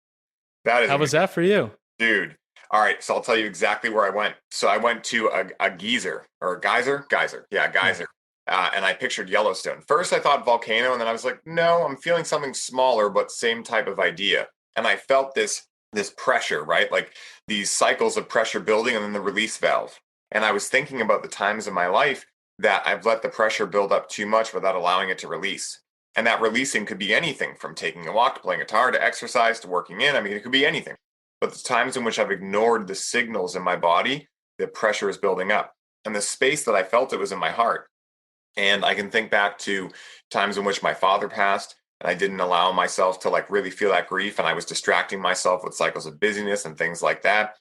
Speaker 1: That is
Speaker 2: How was that for you?
Speaker 1: Dude. All right. So I'll tell you exactly where I went. So I went to a geyser or a geyser. Yeah, geyser. And I pictured Yellowstone. First, I thought volcano. And then I was like, no, I'm feeling something smaller, but same type of idea. And I felt this pressure, right? Like these cycles of pressure building and then the release valve. And I was thinking about the times in my life that I've let the pressure build up too much without allowing it to release. And that releasing could be anything from taking a walk to playing guitar to exercise to working in. I mean, it could be anything. But the times in which I've ignored the signals in my body, the pressure is building up. And the space that I felt it was in my heart. And I can think back to times in which my father passed and I didn't allow myself to like really feel that grief. And I was distracting myself with cycles of busyness and things like that.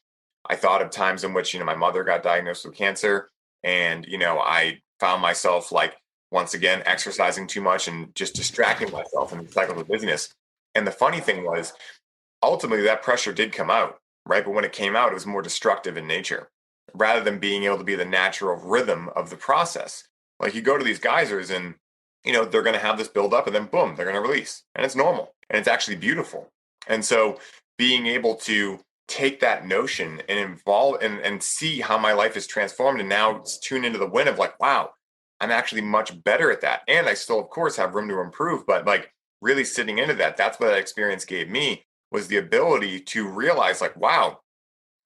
Speaker 1: I thought of times in which, my mother got diagnosed with cancer and, I found myself like, once again, exercising too much and just distracting myself in the cycles of busyness. And the funny thing was, ultimately, that pressure did come out, right? But when it came out, it was more destructive in nature rather than being able to be the natural rhythm of the process. Like you go to these geysers and, they're going to have this build up and then boom, they're going to release. And it's normal and it's actually beautiful. And so being able to take that notion and involve and see how my life is transformed and now tune into the win of like, wow, I'm actually much better at that. And I still, of course, have room to improve, but like really sitting into that, that's what that experience gave me was the ability to realize like, wow,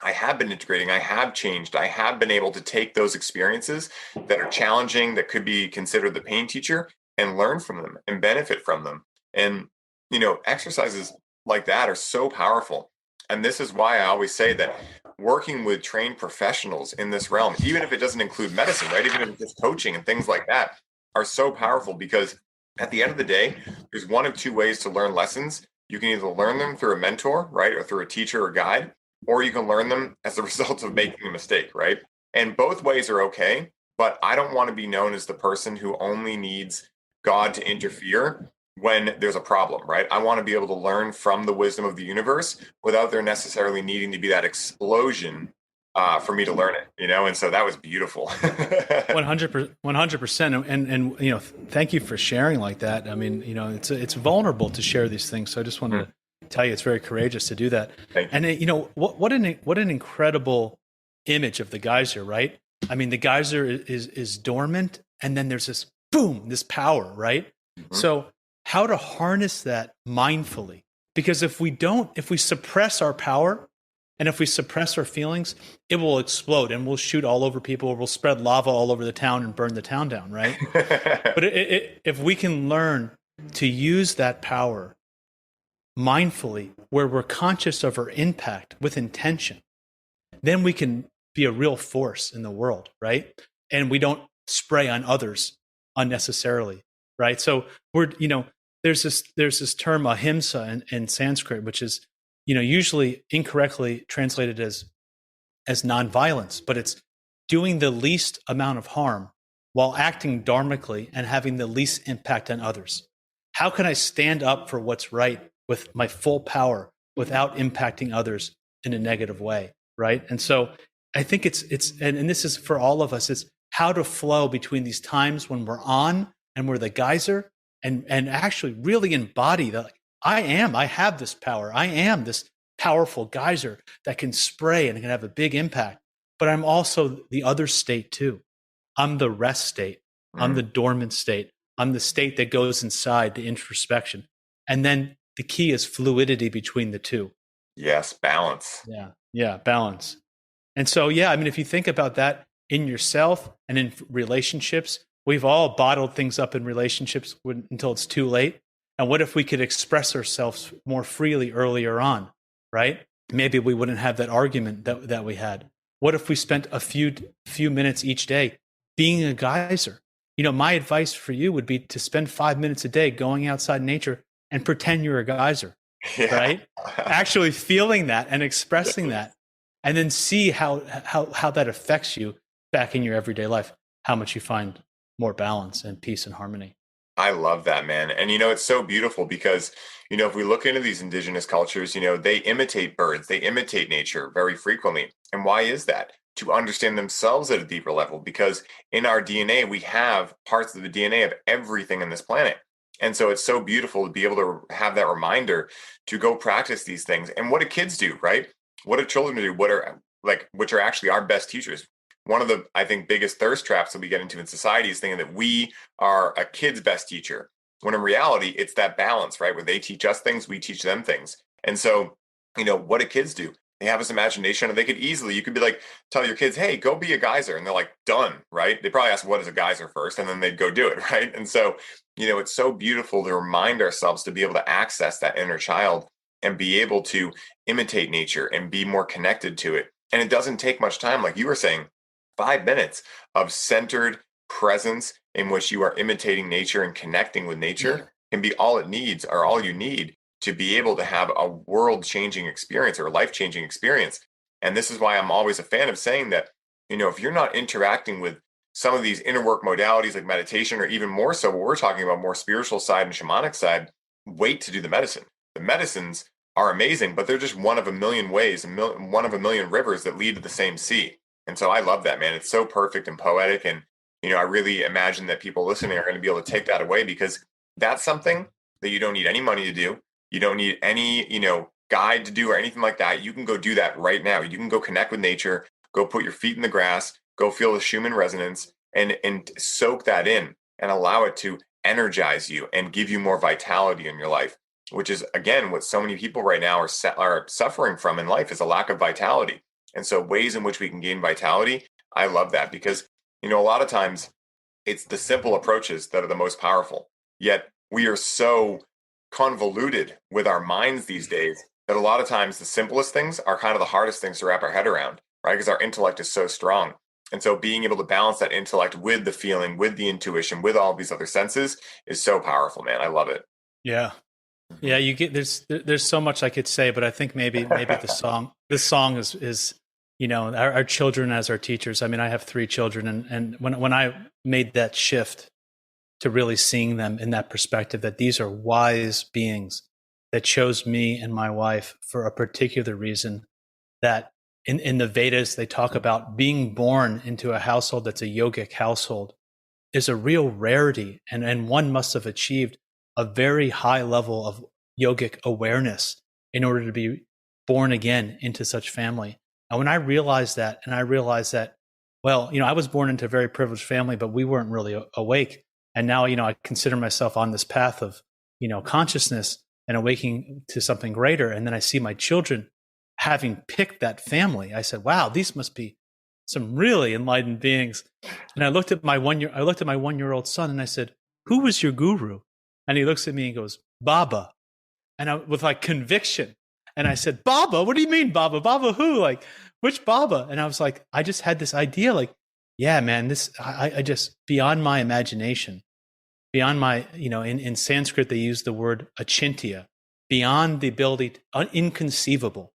Speaker 1: I have been integrating, I have changed, I have been able to take those experiences that are challenging, that could be considered the pain teacher and learn from them and benefit from them. And, exercises like that are so powerful. And this is why I always say that working with trained professionals in this realm, even if it doesn't include medicine, right? Even if it's just coaching and things like that are so powerful because at the end of the day, there's one of two ways to learn lessons. You can either learn them through a mentor, right? Or through a teacher or guide, or you can learn them as a result of making a mistake, right? And both ways are okay, but I don't want to be known as the person who only needs God to interfere when there's a problem, right? I want to be able to learn from the wisdom of the universe without there necessarily needing to be that explosion for me to learn it, And so that was beautiful.
Speaker 2: 100%. And thank you for sharing like that. I mean, it's vulnerable to share these things. So I just wanted to tell you, it's very courageous to do that. And what an incredible image of the geyser, right? I mean, the geyser is dormant, and then there's this boom, this power, right? Mm-hmm. So how to harness that mindfully? Because if we suppress our power and if we suppress our feelings, it will explode and we'll shoot all over people, or we'll spread lava all over the town and burn the town down, right? But if we can learn to use that power mindfully, where we're conscious of our impact with intention, then we can be a real force in the world, right? And we don't spray on others unnecessarily, right? So there's this term ahimsa in Sanskrit, which is usually incorrectly translated as nonviolence, but it's doing the least amount of harm while acting dharmically and having the least impact on others. How can I stand up for what's right with my full power without impacting others in a negative way, right? And so I think it's and this is for all of us, it's how to flow between these times when we're on and we're the geyser and actually really embody that I have this power. I am this powerful geyser that can spray and can have a big impact, but I'm also the other state too. I'm the rest state. I'm the dormant state. I'm the state that goes inside the introspection. And then the key is fluidity between the two.
Speaker 1: Yes, balance.
Speaker 2: Yeah, balance. And so, if you think about that in yourself and in relationships, we've all bottled things up in relationships until it's too late. And what if we could express ourselves more freely earlier on, right? Maybe we wouldn't have that argument that we had. What if we spent a few minutes each day being a geyser? My advice for you would be to spend 5 minutes a day going outside in nature and pretend you're a geyser.
Speaker 1: Yeah.
Speaker 2: right? Actually feeling that and expressing that, and then see how that affects you back in your everyday life, how much you find more balance and peace and harmony.
Speaker 1: I love that, man. And it's so beautiful because, if we look into these indigenous cultures, they imitate birds, they imitate nature very frequently. And why is that? To understand themselves at a deeper level, because in our DNA, we have parts of the DNA of everything on this planet. And so it's so beautiful to be able to have that reminder to go practice these things. And what do kids do, right? What do children do? Which are actually our best teachers? One of the, I think, biggest thirst traps that we get into in society is thinking that we are a kid's best teacher, when in reality, it's that balance, right? Where they teach us things, we teach them things. And so, what do kids do? They have this imagination, and you could be like, tell your kids, hey, go be a geyser. And they're like, done, right? They probably ask, what is a geyser first? And then they'd go do it, right? And so, it's so beautiful to remind ourselves to be able to access that inner child and be able to imitate nature and be more connected to it. And it doesn't take much time, like you were saying. 5 minutes of centered presence in which you are imitating nature and connecting with nature can be all it needs, or all you need, to be able to have a world-changing experience or a life-changing experience. And this is why I'm always a fan of saying that, if you're not interacting with some of these inner work modalities like meditation, or even more so what we're talking about, more spiritual side and shamanic side, wait to do the medicine. The medicines are amazing, but they're just one of a million ways, one of a million rivers that lead to the same sea. And so I love that, man. It's so perfect and poetic. And, I really imagine that people listening are going to be able to take that away, because that's something that you don't need any money to do. You don't need any, guide to do or anything like that. You can go do that right now. You can go connect with nature, go put your feet in the grass, go feel the Schumann resonance, and soak that in and allow it to energize you and give you more vitality in your life, which is, again, what so many people right now are suffering from in life, is a lack of vitality. And so ways in which we can gain vitality, I love that, because, a lot of times it's the simple approaches that are the most powerful. Yet we are so convoluted with our minds these days that a lot of times the simplest things are kind of the hardest things to wrap our head around, right? Because our intellect is so strong. And so being able to balance that intellect with the feeling, with the intuition, with all these other senses is so powerful, man. I love it.
Speaker 2: Yeah. Yeah, there's so much I could say, but I think maybe this song is our children as our teachers. I mean, I have 3 children, and when I made that shift to really seeing them in that perspective, that these are wise beings that chose me and my wife for a particular reason, that in the Vedas they talk about being born into a household that's a yogic household is a real rarity, and one must have achieved a very high level of yogic awareness in order to be born again into such family. And when I realized that, well, I was born into a very privileged family, but we weren't really awake. And now, I consider myself on this path of, consciousness and awakening to something greater. And then I see my children having picked that family. I said, wow, these must be some really enlightened beings. And I looked at my 1-year-old son and I said, who was your guru? And he looks at me and goes, Baba. And with like conviction. And I said, Baba? What do you mean, Baba? Baba who? Like, which Baba? And I was like, I just had this idea, like, yeah, man, I just, beyond my imagination, beyond my, in Sanskrit, they use the word achintya, beyond the ability, inconceivable,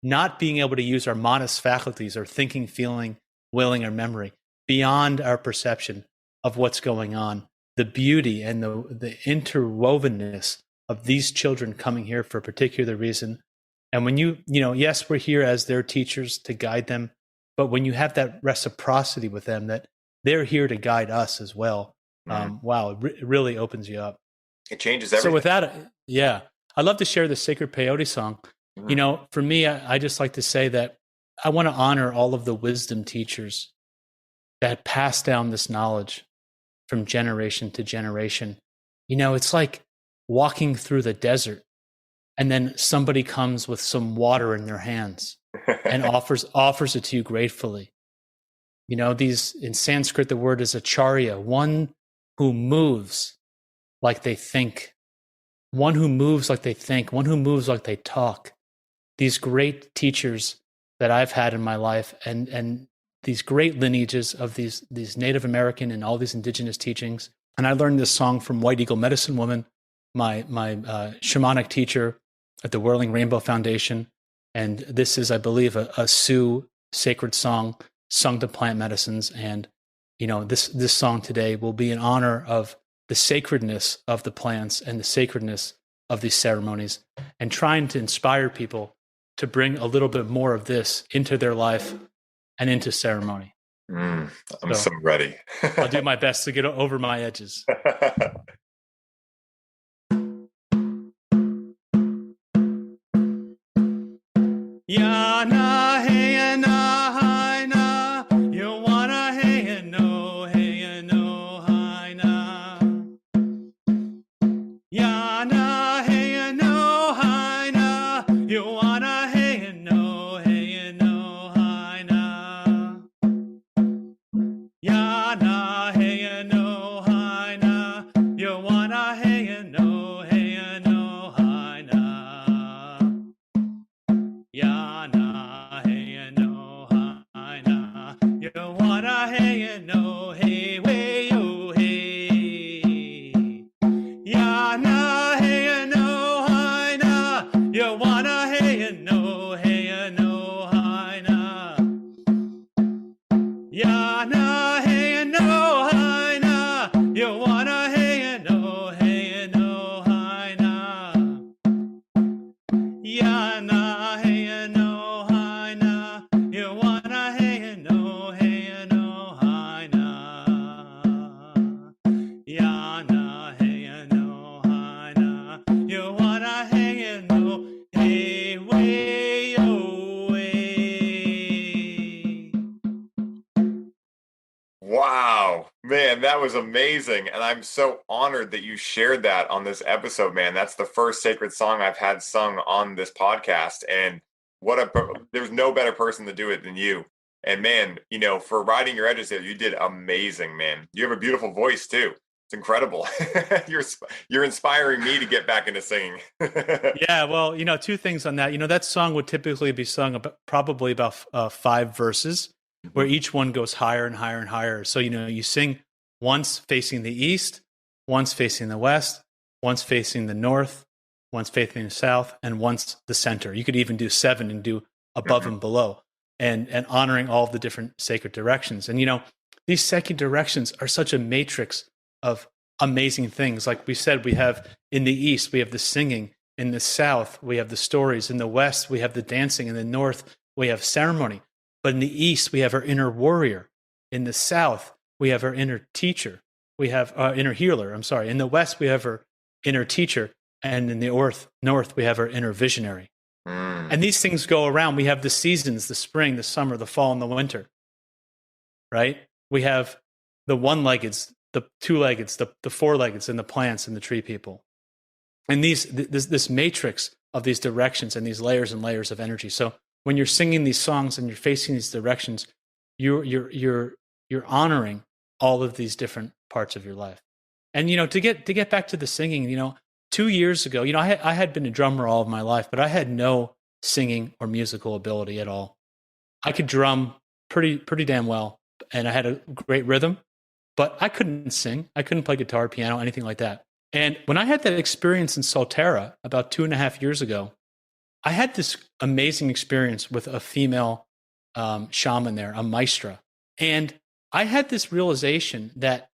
Speaker 2: not being able to use our manas faculties, or thinking, feeling, willing, or memory, beyond our perception of what's going on. The beauty and the interwovenness of these children coming here for a particular reason. And when yes, we're here as their teachers to guide them, but when you have that reciprocity with them, that they're here to guide us as well, wow, it really opens you up.
Speaker 1: It changes everything.
Speaker 2: So with that, I'd love to share the Sacred Peyote song. For me, I just like to say that I want to honor all of the wisdom teachers that pass down this knowledge from generation to generation. It's like walking through the desert, and then somebody comes with some water in their hands and offers it to you gratefully. These, in Sanskrit, the word is acharya, one who moves like they think, one who moves like they think, one who moves like they talk. These great teachers that I've had in my life, and these great lineages of these Native American and all these indigenous teachings. And I learned this song from White Eagle Medicine Woman, my shamanic teacher, at the Whirling Rainbow Foundation. And this is, I believe, a Sioux sacred song sung to plant medicines. And, this song today will be in honor of the sacredness of the plants and the sacredness of these ceremonies, and trying to inspire people to bring a little bit more of this into their life and into ceremony.
Speaker 1: I'm so ready.
Speaker 2: I'll do my best to get over my edges. Yana hey na hi na, you wanna hey no hi na. Yana hey no hi na, you wanna hey no hi na. Yana hey no hi na, you wanna hey no hi na. Yana hey no hi na, you wanna hey no hey way oh hey. Yana hey no hi na, you wanna hey no hi na. Yana hey no hi na, you wanna hey no hi na. Yana hey no hi na, you wanna hey no hi na. Yana hey no hi na, you wanna hey no hey way oh way.
Speaker 1: Wow, man, that was amazing. And I'm so honored that you shared that on this episode, man. That's the first sacred song I've had sung on this podcast. And there's no better person to do it than you. And man, for riding your edges there, you did amazing, man. You have a beautiful voice too. It's incredible. You're inspiring me to get back into singing.
Speaker 2: Yeah, well, two things on that. That song would typically be sung probably about 5 verses, where each one goes higher and higher and higher. So, you sing once facing the east, once facing the west, once facing the north, once facing the south, and once the center. You could even do 7 and do above and below, and honoring all the different sacred directions. And, these sacred directions are such a matrix of amazing things. Like we said, we have in the east, we have the singing. In the south, we have the stories. In the west, we have the dancing. In the north, we have ceremony. But in the east, we have our inner warrior. In the south, we have our inner teacher. We have our inner healer. I'm sorry. In the west, we have our inner teacher. And in the north, we have our inner visionary. And these things go around. We have the seasons, the spring, the summer, the fall, and the winter. Right? We have the one-leggeds, the two-leggeds, the four-leggeds, and the plants and the tree people. And this matrix of these directions and these layers and layers of energy. So when you're singing these songs and you're facing these directions, you're honoring all of these different parts of your life. And to get back to the singing, 2 years ago, I had been a drummer all of my life, but I had no singing or musical ability at all. I could drum pretty damn well, and I had a great rhythm, but I couldn't sing. I couldn't play guitar, piano, anything like that. And when I had that experience in Solterra about 2.5 years ago, I had this amazing experience with a female shaman there, a maestra. And I had this realization that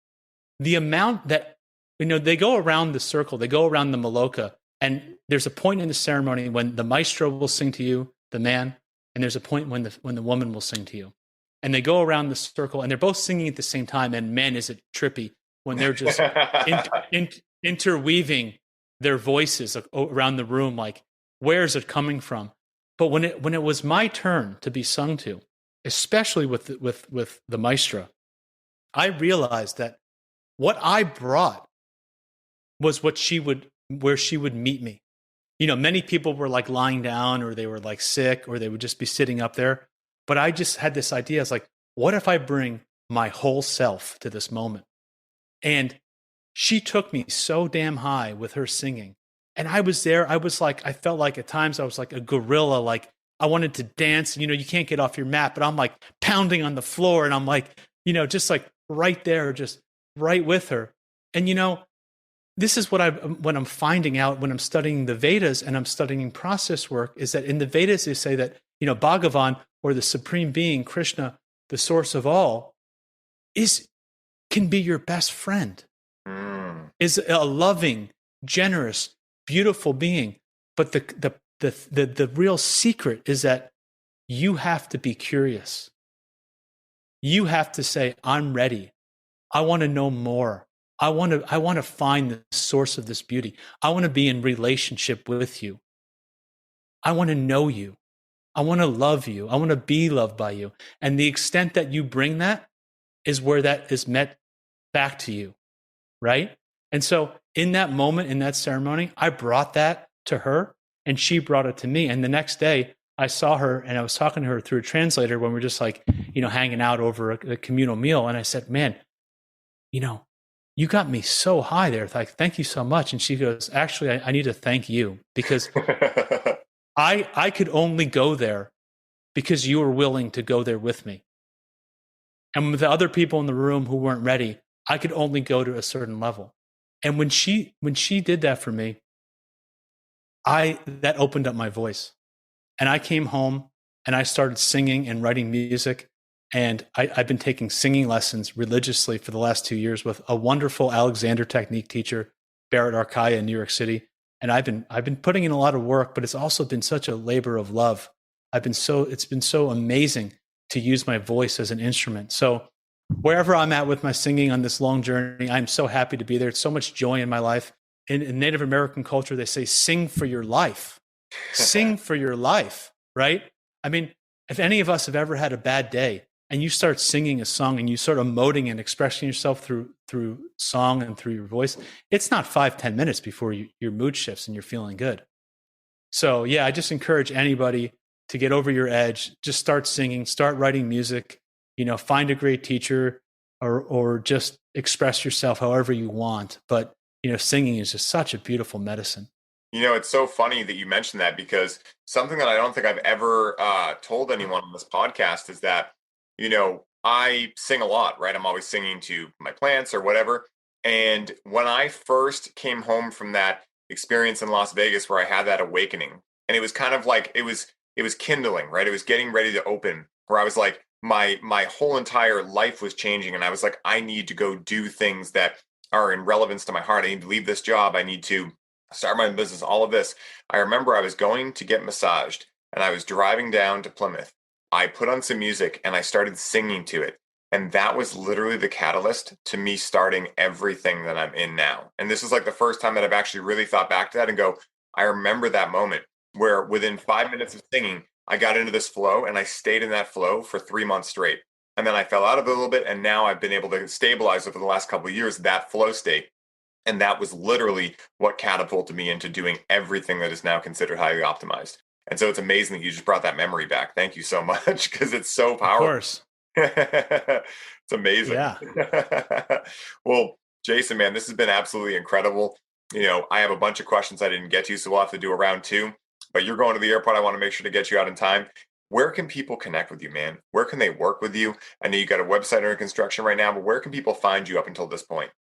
Speaker 2: the amount that, they go around the circle, they go around the maloka, and there's a point in the ceremony when the maestro will sing to you, the man, and there's a point when the woman will sing to you. And they go around the circle, and they're both singing at the same time, and man, is it trippy when they're just interweaving their voices around the room, like, where is it coming from? But when it was my turn to be sung to, especially with the maestra, I realized that what I brought was where she would meet me. Many people were like lying down, or they were like sick, or they would just be sitting up there. But I just had this idea. I was like, what if I bring my whole self to this moment? And she took me so damn high with her singing. And I was there. I felt like at times I was like a gorilla. Like I wanted to dance. You can't get off your mat, but I'm like pounding on the floor, and I'm like, just like right there, just right with her. And this is what I'm finding out when I'm studying the Vedas and I'm studying process work, is that in the Vedas, they say that, Bhagavan, or the supreme being, Krishna, the source of all, can be your best friend, is a loving, generous, beautiful being. But the real secret is that you have to be curious. You have to say, I'm ready. I want to know more. I want to find the source of this beauty. I want to be in relationship with you. I want to know you. I want to love you. I want to be loved by you. And the extent that you bring that is where that is met back to you, right? And so in that moment, in that ceremony, I brought that to her and she brought it to me. And the next day I saw her and I was talking to her through a translator when we're just hanging out over a communal meal. And I said, man, you got me so high there. Like, thank you so much. And she goes, actually, I need to thank you, because I could only go there because you were willing to go there with me. And with the other people in the room who weren't ready, I could only go to a certain level. And when she did that for me, that opened up my voice. And I came home and I started singing and writing music. And I've been taking singing lessons religiously for the last 2 years with a wonderful Alexander technique teacher, Barrett Arkaya in New York City. And I've been putting in a lot of work, but it's also been such a labor of love. It's been so amazing to use my voice as an instrument. So wherever I'm at with my singing on this long journey, I'm so happy to be there. It's so much joy in my life. In Native American culture, they say, sing for your life. Sing for your life, right? I mean, if any of us have ever had a bad day and you start singing a song and you start emoting and expressing yourself through song and through your voice, it's not 5-10 minutes before your mood shifts and you're feeling good. So yeah, I just encourage anybody to get over your edge. Just start singing, start writing music, find a great teacher, or just express yourself however you want. But, singing is just such a beautiful medicine.
Speaker 1: It's so funny that you mentioned that, because something that I don't think I've ever told anyone on this podcast is that, I sing a lot, right? I'm always singing to my plants or whatever. And when I first came home from that experience in Las Vegas where I had that awakening, and it was kind of like, it was kindling, right? It was getting ready to open, where I was like, my whole entire life was changing. And I was like, I need to go do things that are in relevance to my heart. I need to leave this job. I need to start my business, all of this. I remember I was going to get massaged and I was driving down to Plymouth. I put on some music and I started singing to it. And that was literally the catalyst to me starting everything that I'm in now. And this is like the first time that I've actually really thought back to that and go, I remember that moment where within 5 minutes of singing, I got into this flow and I stayed in that flow for 3 months straight. And then I fell out of it a little bit. And now I've been able to stabilize over the last couple of years that flow state. And that was literally what catapulted me into doing everything that is now considered highly optimized. And so it's amazing that you just brought that memory back. Thank you so much, because it's so powerful. Of course. It's amazing.
Speaker 2: Yeah.
Speaker 1: Well, Jason, man, this has been absolutely incredible. I have a bunch of questions I didn't get to, so we'll have to do a round 2. But you're going to the airport. I want to make sure to get you out in time. Where can people connect with you, man? Where can they work with you? I know you got a website under construction right now, but where can people find you up until this point?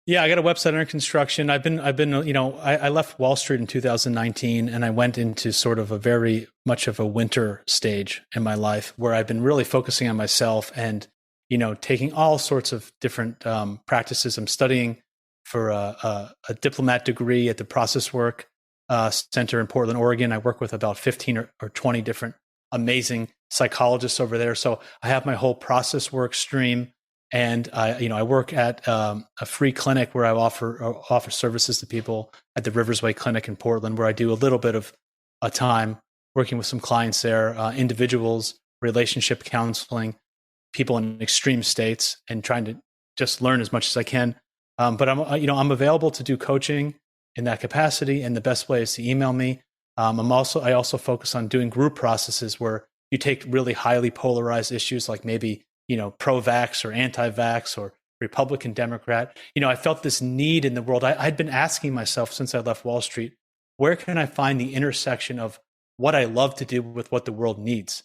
Speaker 2: Yeah, I got a website under construction. I've been, I left Wall Street in 2019 and I went into sort of a very much of a winter stage in my life where I've been really focusing on myself and, taking all sorts of different practices. I'm studying for a diplomat degree at the Process Work Center in Portland, Oregon. I work with about 15 or 20 different amazing psychologists over there. So I have my whole process work stream. And I work at a free clinic where I offer services to people at the Riversway Clinic in Portland, where I do a little bit of a time working with some clients there, individuals, relationship counseling, people in extreme states, and trying to just learn as much as I can. But I'm available to do coaching in that capacity, and the best way is to email me. I also focus on doing group processes where you take really highly polarized issues like maybe pro-vax or anti-vax or Republican, Democrat. I felt this need in the world. I'd been asking myself since I left Wall Street, where can I find the intersection of what I love to do with what the world needs?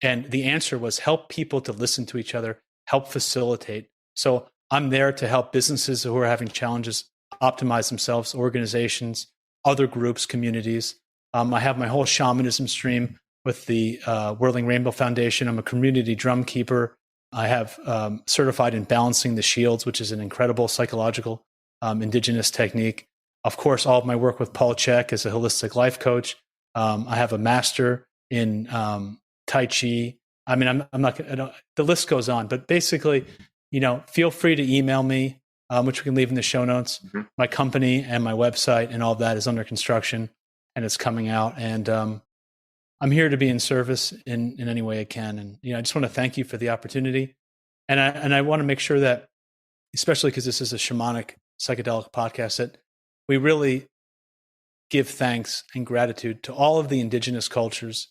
Speaker 2: And the answer was help people to listen to each other, help facilitate. So I'm there to help businesses who are having challenges optimize themselves, organizations, other groups, communities. I have my whole shamanism stream with the Whirling Rainbow Foundation. I'm a community drum keeper. I have certified in balancing the shields, which is an incredible psychological indigenous technique. Of course, all of my work with Paul Chek as a holistic life coach. I have a master in Tai Chi. I mean, I'm not gonna, the list goes on, but basically, feel free to email me, which we can leave in the show notes. Mm-hmm. My company and my website and all of that is under construction and it's coming out. And I'm here to be in service in any way I can. And, I just want to thank you for the opportunity. And I want to make sure that, especially because this is a shamanic psychedelic podcast, that we really give thanks and gratitude to all of the indigenous cultures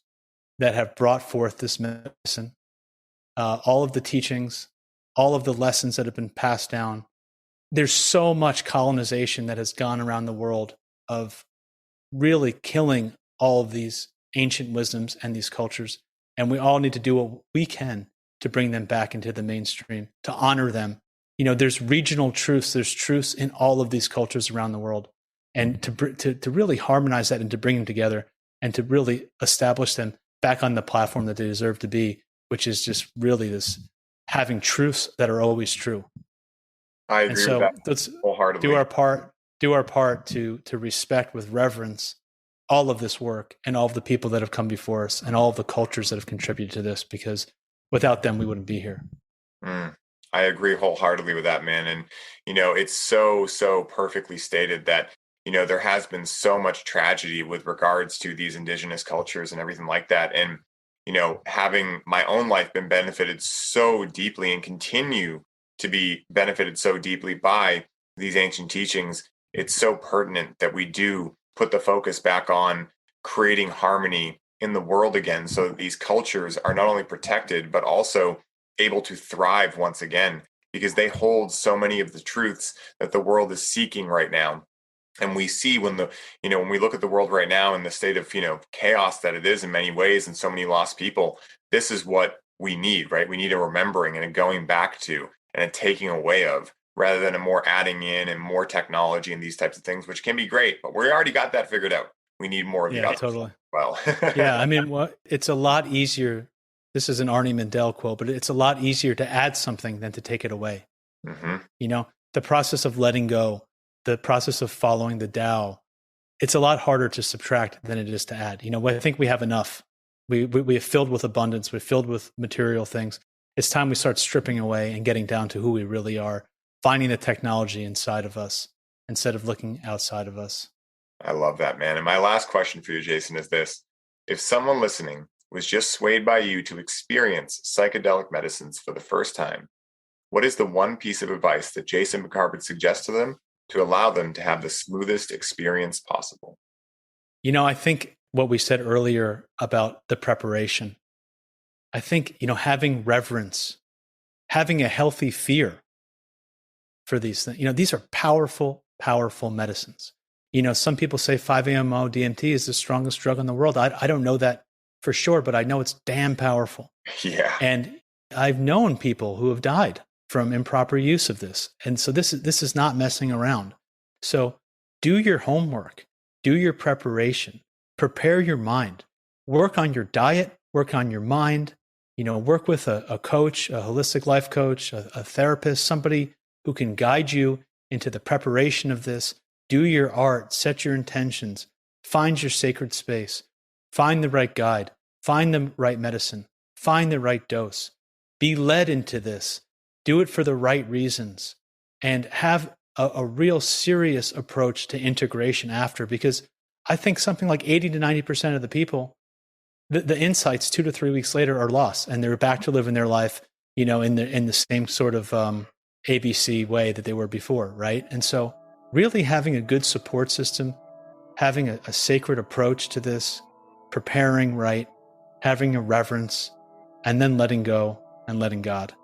Speaker 2: that have brought forth this medicine, all of the teachings, all of the lessons that have been passed down. There's so much colonization that has gone around the world of really killing all of these ancient wisdoms and these cultures. And we all need to do what we can to bring them back into the mainstream, to honor them. There's regional truths, there's truths in all of these cultures around the world. And to really harmonize that and to bring them together and to really establish them back on the platform that they deserve to be, which is just really this having truths that are always true.
Speaker 1: I agree with that.
Speaker 2: Let's
Speaker 1: wholeheartedly.
Speaker 2: Do our part to respect with reverence all of this work and all of the people that have come before us and all of the cultures that have contributed to this, because without them, we wouldn't be here.
Speaker 1: I agree wholeheartedly with that, man. And, it's so perfectly stated that, there has been so much tragedy with regards to these indigenous cultures and everything like that. And, having my own life been benefited so deeply and continue to be benefited so deeply by these ancient teachings, it's so pertinent that we do put the focus back on creating harmony in the world again, so that these cultures are not only protected, but also able to thrive once again, because they hold so many of the truths that the world is seeking right now. And we see when we look at the world right now in the state of, chaos that it is in many ways and so many lost people, this is what we need, right? We need a remembering and a going back to and a taking away of, rather than a more adding in and more technology and these types of things, which can be great, but we already got that figured out. We need more of the other
Speaker 2: totally.
Speaker 1: Well,
Speaker 2: yeah, I mean, it's a lot easier. This is an Arnie Mindell quote, but it's a lot easier to add something than to take it away. Mm-hmm. The process of letting go, the process of following the Tao, it's a lot harder to subtract than it is to add. I think we have enough. We are filled with abundance. We're filled with material things. It's time we start stripping away and getting down to who we really are, finding the technology inside of us instead of looking outside of us.
Speaker 1: I love that, man. And my last question for you, Jason, is this. If someone listening was just swayed by you to experience psychedelic medicines for the first time, what is the one piece of advice that Jason Pickard would suggest to them to allow them to have the smoothest experience possible?
Speaker 2: I think what we said earlier about the preparation, I think, having reverence, having a healthy fear for these things. These are powerful, powerful medicines. Some people say 5-AMO DMT is the strongest drug in the world. I don't know that for sure, but I know it's damn powerful.
Speaker 1: Yeah.
Speaker 2: And I've known people who have died from improper use of this. And so this is not messing around. So do your homework, do your preparation, prepare your mind, work on your diet, work on your mind, work with a coach, a holistic life coach, a therapist, somebody who can guide you into the preparation of this. Do your art, set your intentions, find your sacred space, find the right guide, find the right medicine, find the right dose, be led into this, do it for the right reasons, and have a real serious approach to integration after, because I think something like 80 to 90% of the people, the insights 2 to 3 weeks later are lost and they're back to living their life, in the same sort of ABC way that they were before, right? And so really having a good support system, having a sacred approach to this, preparing right, having a reverence, and then letting go and letting God.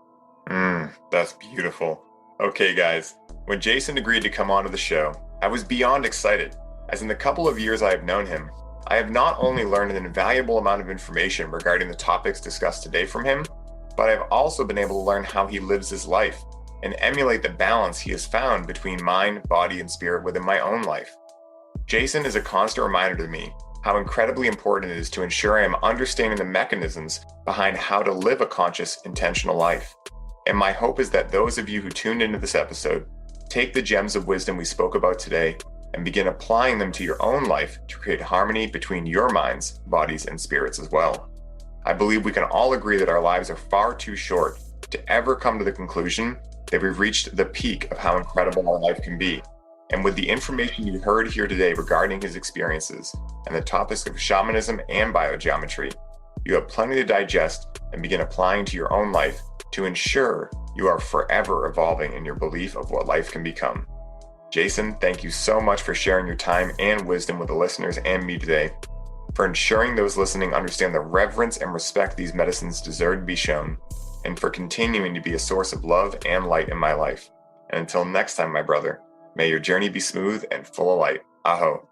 Speaker 1: That's beautiful. Okay, guys, when Jason agreed to come onto the show, I was beyond excited, as in the couple of years I have known him, I have not only learned an invaluable amount of information regarding the topics discussed today from him, but I've also been able to learn how he lives his life and emulate the balance he has found between mind, body, and spirit within my own life. Jason is a constant reminder to me how incredibly important it is to ensure I am understanding the mechanisms behind how to live a conscious, intentional life. And my hope is that those of you who tuned into this episode take the gems of wisdom we spoke about today and begin applying them to your own life to create harmony between your minds, bodies, and spirits as well. I believe we can all agree that our lives are far too short to ever come to the conclusion that we've reached the peak of how incredible our life can be. And with the information you heard here today regarding his experiences and the topics of shamanism and biogeometry, you have plenty to digest and begin applying to your own life to ensure you are forever evolving in your belief of what life can become. Jason, thank you so much for sharing your time and wisdom with the listeners and me today, for ensuring those listening understand the reverence and respect these medicines deserve to be shown, and for continuing to be a source of love and light in my life. And until next time, my brother, may your journey be smooth and full of light. Aho.